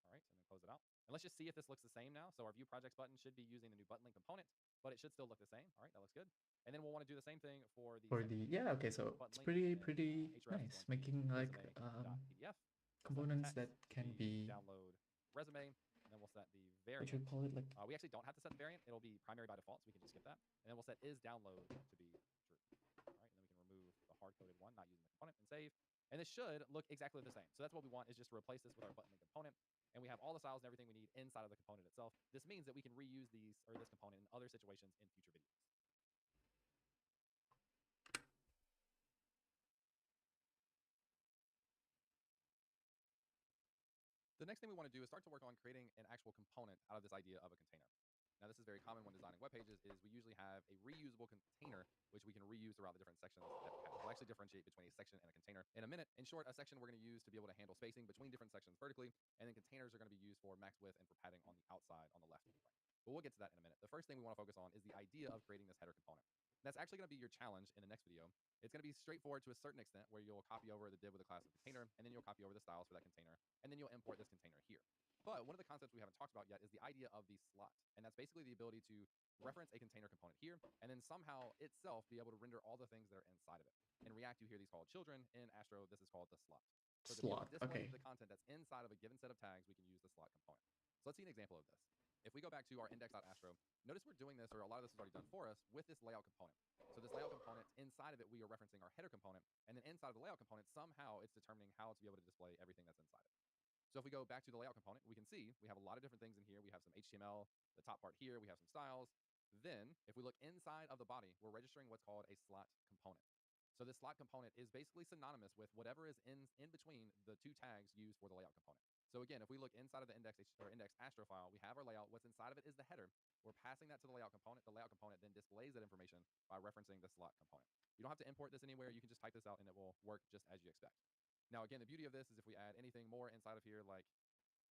All right, and then close it out. And let's just see if this looks the same now. So our view projects button should be using the new button link component, but it should still look the same. All right, that looks good. And then we'll want to do the same thing for the yeah, okay, so it's pretty nice, making like PDF. components that can be download resume, and then we'll set the variant. What should call it, like we actually don't have to set the variant. It'll be primary by default, so we can just skip that. And then we'll set is download to be true. All right, and then we can remove the hard-coded one, not using the component, and save. And this should look exactly the same. So that's what we want, is just to replace this with our button link component. And we have all the styles and everything we need inside of the component itself. This means that we can reuse these, or this component, in other situations in future videos. The next thing we want to do is start to work on creating an actual component out of this idea of a container. Now, this is very common when designing web pages, is we usually have a reusable container, which we can reuse throughout the different sections that we have. We'll actually differentiate between a section and a container in a minute. In short, a section we're going to use to be able to handle spacing between different sections vertically, and then containers are going to be used for max width and for padding on the outside on the left and the right. But we'll get to that in a minute. The first thing we want to focus on is the idea of creating this header component. That's actually going to be your challenge in the next video. It's going to be straightforward to a certain extent, where you'll copy over the div with a class of container, and then you'll copy over the styles for that container, and then you'll import this container here. But one of the concepts we haven't talked about yet is the idea of the slot. And that's basically the ability to reference a container component here, and then somehow itself be able to render all the things that are inside of it. In React, you hear these called children. In Astro, this is called the slot. So to be able to display the content that's inside of a given set of tags, we can use the slot component. So let's see an example of this. If we go back to our index.astro, notice we're doing this, or a lot of this is already done for us, with this layout component. So this layout component, inside of it, we are referencing our header component, and then inside of the layout component, somehow it's determining how to be able to display everything that's inside it. So if we go back to the layout component, we can see we have a lot of different things in here. We have some HTML, the top part here, we have some styles. Then if we look inside of the body, we're registering what's called a slot component. So this slot component is basically synonymous with whatever is in between the two tags used for the layout component. So again, if we look inside of the index Astro file, we have our layout. What's inside of it is the header. We're passing that to the layout component. The layout component then displays that information by referencing the slot component. You don't have to import this anywhere. You can just type this out and it will work just as you expect. Now, again, the beauty of this is if we add anything more inside of here, like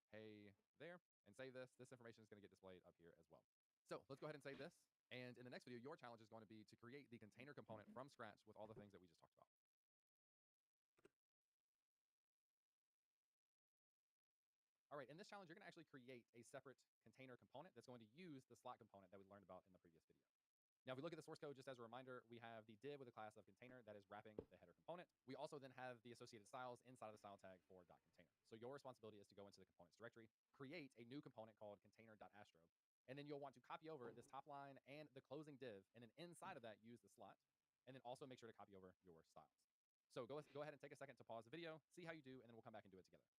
hey there, and save this, this information is going to get displayed up here as well. So let's go ahead and save this. And in the next video, your challenge is going to be to create the container component from scratch with all the things that we just talked about. All right, in this challenge, you're going to actually create a separate container component that's going to use the slot component that we learned about in the previous video. Now, if we look at the source code, just as a reminder, we have the div with a class of container that is wrapping the header component. We also then have the associated styles inside of the style tag for .container. So your responsibility is to go into the components directory, create a new component called container.astro, and then you'll want to copy over this top line and the closing div, and then inside of that, use the slot, and then also make sure to copy over your styles. So go ahead and take a second to pause the video, see how you do, and then we'll come back and do it together.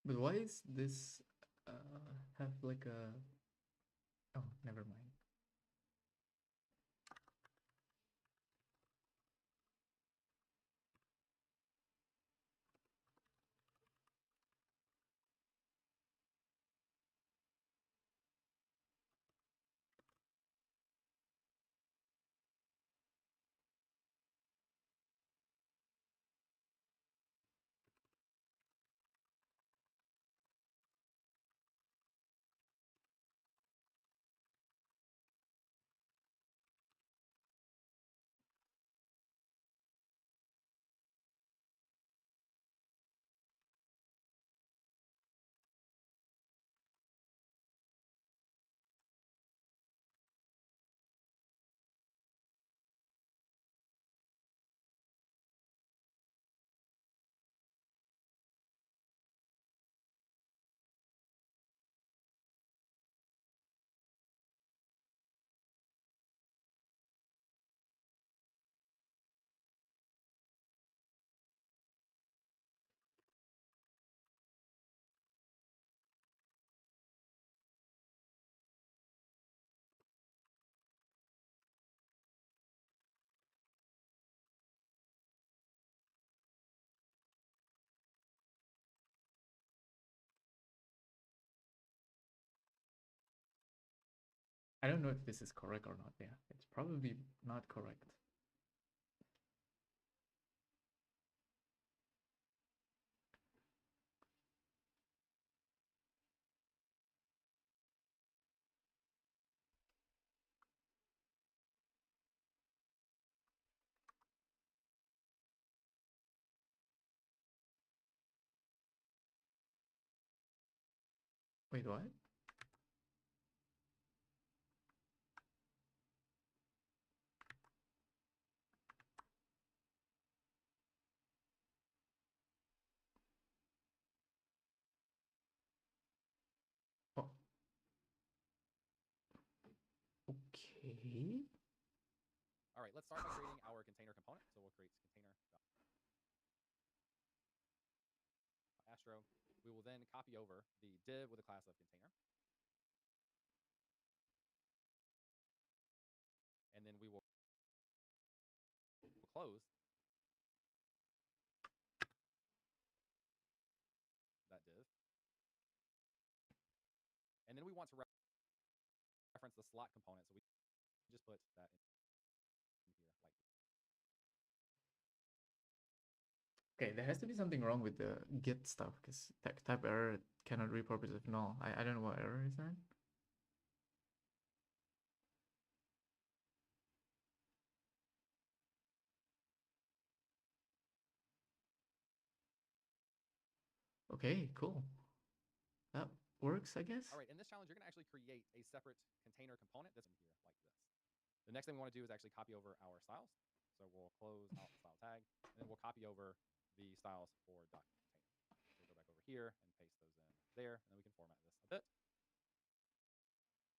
But why is this have like a... Oh, never mind. I don't know if this is correct or not. Yeah, it's probably not correct. Wait, what? Oh, okay. All right, let's start by creating our container component. So we'll create container.astro. We will then copy over the div with a class of container. And then we will close that div. And then we want to reference the slot component. So we just put that in here like this. Okay, there has to be something wrong with the git stuff because type error cannot repurpose if null. I don't know what error is that. Okay, cool. That works, I guess. All right, in this challenge, you're going to actually create a separate container component that's in here like this. The next thing we want to do is actually copy over our styles. So we'll close out the style tag, and then we'll copy over the styles for .container. So we'll go back over here and paste those in there, and then we can format this a bit.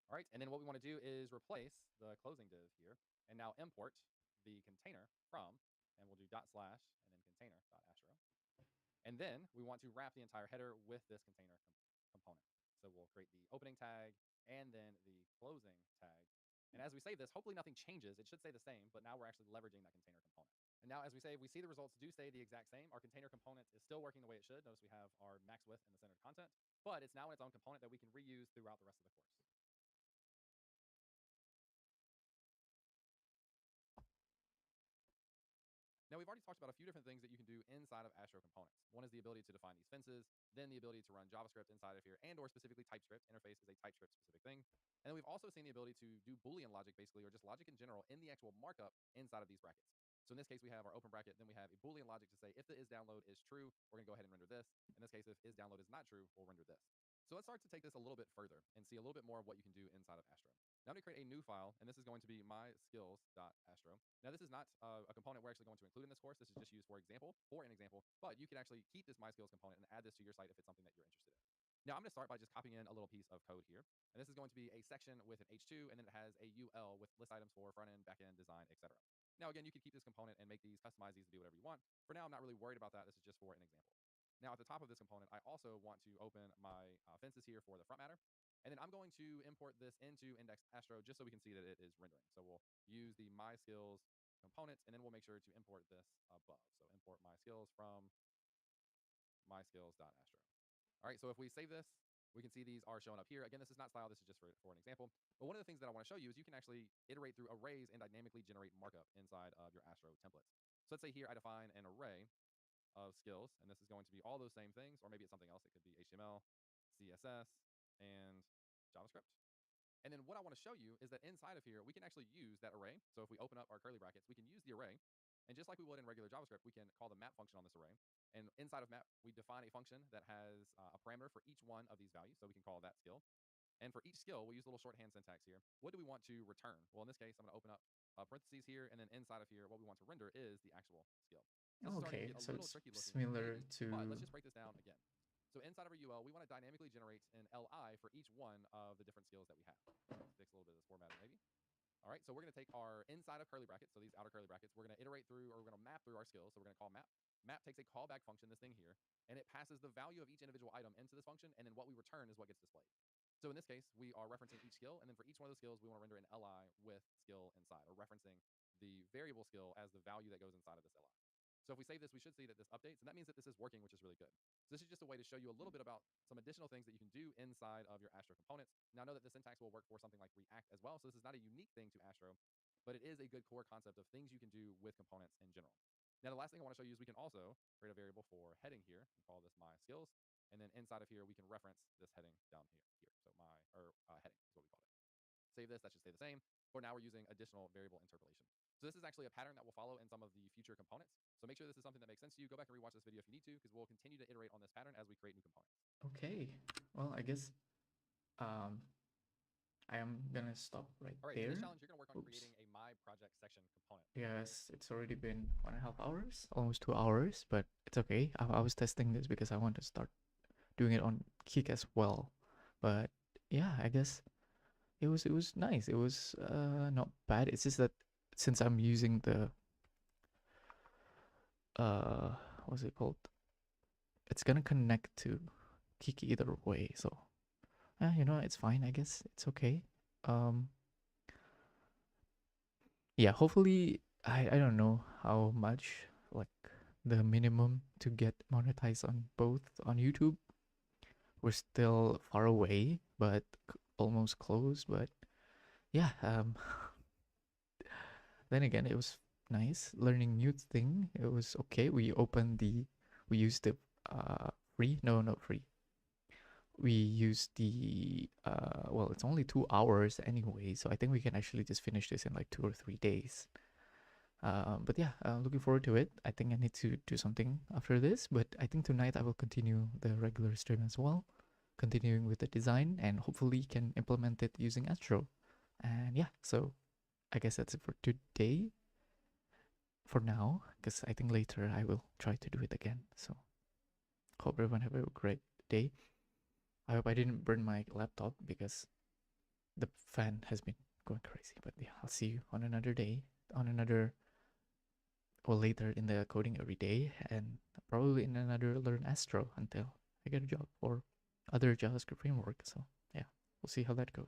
All right, and then what we want to do is replace the closing div here, and now import the container from, and we'll do // and then container.astro. And then we want to wrap the entire header with this container component. So we'll create the opening tag and then the closing tag. And as we say this, hopefully nothing changes. It should stay the same, but now we're actually leveraging that container component. And now as we say, we see the results do stay the exact same. Our container component is still working the way it should. Notice we have our max width and the centered content, but it's now in its own component that we can reuse throughout the rest of the course. Now, we've already talked about a few different things that you can do inside of Astro components. One is the ability to define these fences, then the ability to run JavaScript inside of here, and or specifically TypeScript. Interface is a TypeScript specific thing. And then we've also seen the ability to do Boolean logic, basically, or just logic in general in the actual markup inside of these brackets. So in this case, we have our open bracket, then we have a Boolean logic to say if the is download is true, we're gonna go ahead and render this. In this case, if is download is not true, we'll render this. So let's start to take this a little bit further and see a little bit more of what you can do inside of Astro. Now I'm going to create a new file, and this is going to be myskills.astro. Now this is not a component we're actually going to include in this course. This is just used for an example, but you can actually keep this myskills component and add this to your site if it's something that you're interested in. Now I'm going to start by just copying in a little piece of code here, and this is going to be a section with an H2, and then it has a UL with list items for front end, back end, design, etc. Now again, you can keep this component and make these, customize these to do whatever you want. For now, I'm not really worried about that. This is just for an example. Now at the top of this component, I also want to open my fences here for the front matter. And then I'm going to import this into index Astro just so we can see that it is rendering. So we'll use the my skills components, and then we'll make sure to import this above. So import my skills from myskills.astro. All right, so if we save this, we can see these are showing up here. Again, this is not style. This is just for an example. But one of the things that I want to show you is you can actually iterate through arrays and dynamically generate markup inside of your Astro templates. So let's say here I define an array of skills, and this is going to be all those same things, or maybe it's something else. It could be HTML, CSS, and JavaScript. And then what I want to show you is that inside of here, we can actually use that array. So if we open up our curly brackets, we can use the array. And just like we would in regular JavaScript, we can call the map function on this array. And inside of map, we define a function that has a parameter for each one of these values. So we can call that skill. And for each skill, we use a little shorthand syntax here. What do we want to return? Well, in this case, I'm going to open up parentheses here. And then inside of here, what we want to render is the actual skill. This is starting to Okay, get a so little it's tricky looking, similar maybe, to. but let's just break this down again. So inside of our UL, we want to dynamically generate an LI for each one of the different skills that we have. Let's fix a little bit of this formatting maybe. All right, so we're going to take our inside of curly brackets, so these outer curly brackets, we're going to iterate through, or we're going to map through our skills. So we're going to call map. Map takes a callback function, this thing here, and it passes the value of each individual item into this function, and then what we return is what gets displayed. So in this case, we are referencing each skill, and then for each one of those skills, we want to render an LI with skill inside, or referencing the variable skill as the value that goes inside of this LI. So if we save this, we should see that this updates, and that means that this is working, which is really good. So this is just a way to show you a little bit about some additional things that you can do inside of your Astro components. Now, know that the syntax will work for something like React as well, so this is not a unique thing to Astro, but it is a good core concept of things you can do with components in general. Now, the last thing I want to show you is we can also create a variable for heading here and call this my skills. And then inside of here, we can reference this heading down here. So heading is what we called it. Save this, that should stay the same. For now, we're using additional variable interpolation. So this is actually a pattern that will follow in some of the future components. So make sure this is something that makes sense to you. Go back and rewatch this video if you need to, because we'll continue to iterate on this pattern as we create new components. Okay. Well, I guess I am gonna stop right All right, there. for this challenge, you're gonna work on Oops. creating a My Project section component. Yes, it's already been 1.5 hours, almost 2 hours, but it's okay. I was testing this because I want to start doing it on Kick as well. But yeah, I guess it was nice. It was not bad. It's just that since I'm using the what's it called? It's gonna connect to Kiki either way, so you know, it's fine. I guess it's okay. Yeah, hopefully I don't know how much, like, the minimum to get monetized on both on YouTube. We're still far away, but almost close. But yeah, then again, it was nice learning new thing. It was okay. We used the free, no, not free. We used the well, it's only 2 hours anyway, so I think we can actually just finish this in like 2 or 3 days. But yeah, looking forward to it. I think I need to do something after this, but I think tonight I will continue the regular stream as well, continuing with the design, and hopefully can implement it using Astro. And yeah, so I guess that's it for today, for now, because I think later I will try to do it again. So hope everyone have a great day. I hope I didn't burn my laptop because the fan has been going crazy. But yeah, I'll see you on another day, on another, well, later in the coding every day, and probably in another learn Astro until I get a job or other JavaScript framework. So yeah, we'll see how that goes.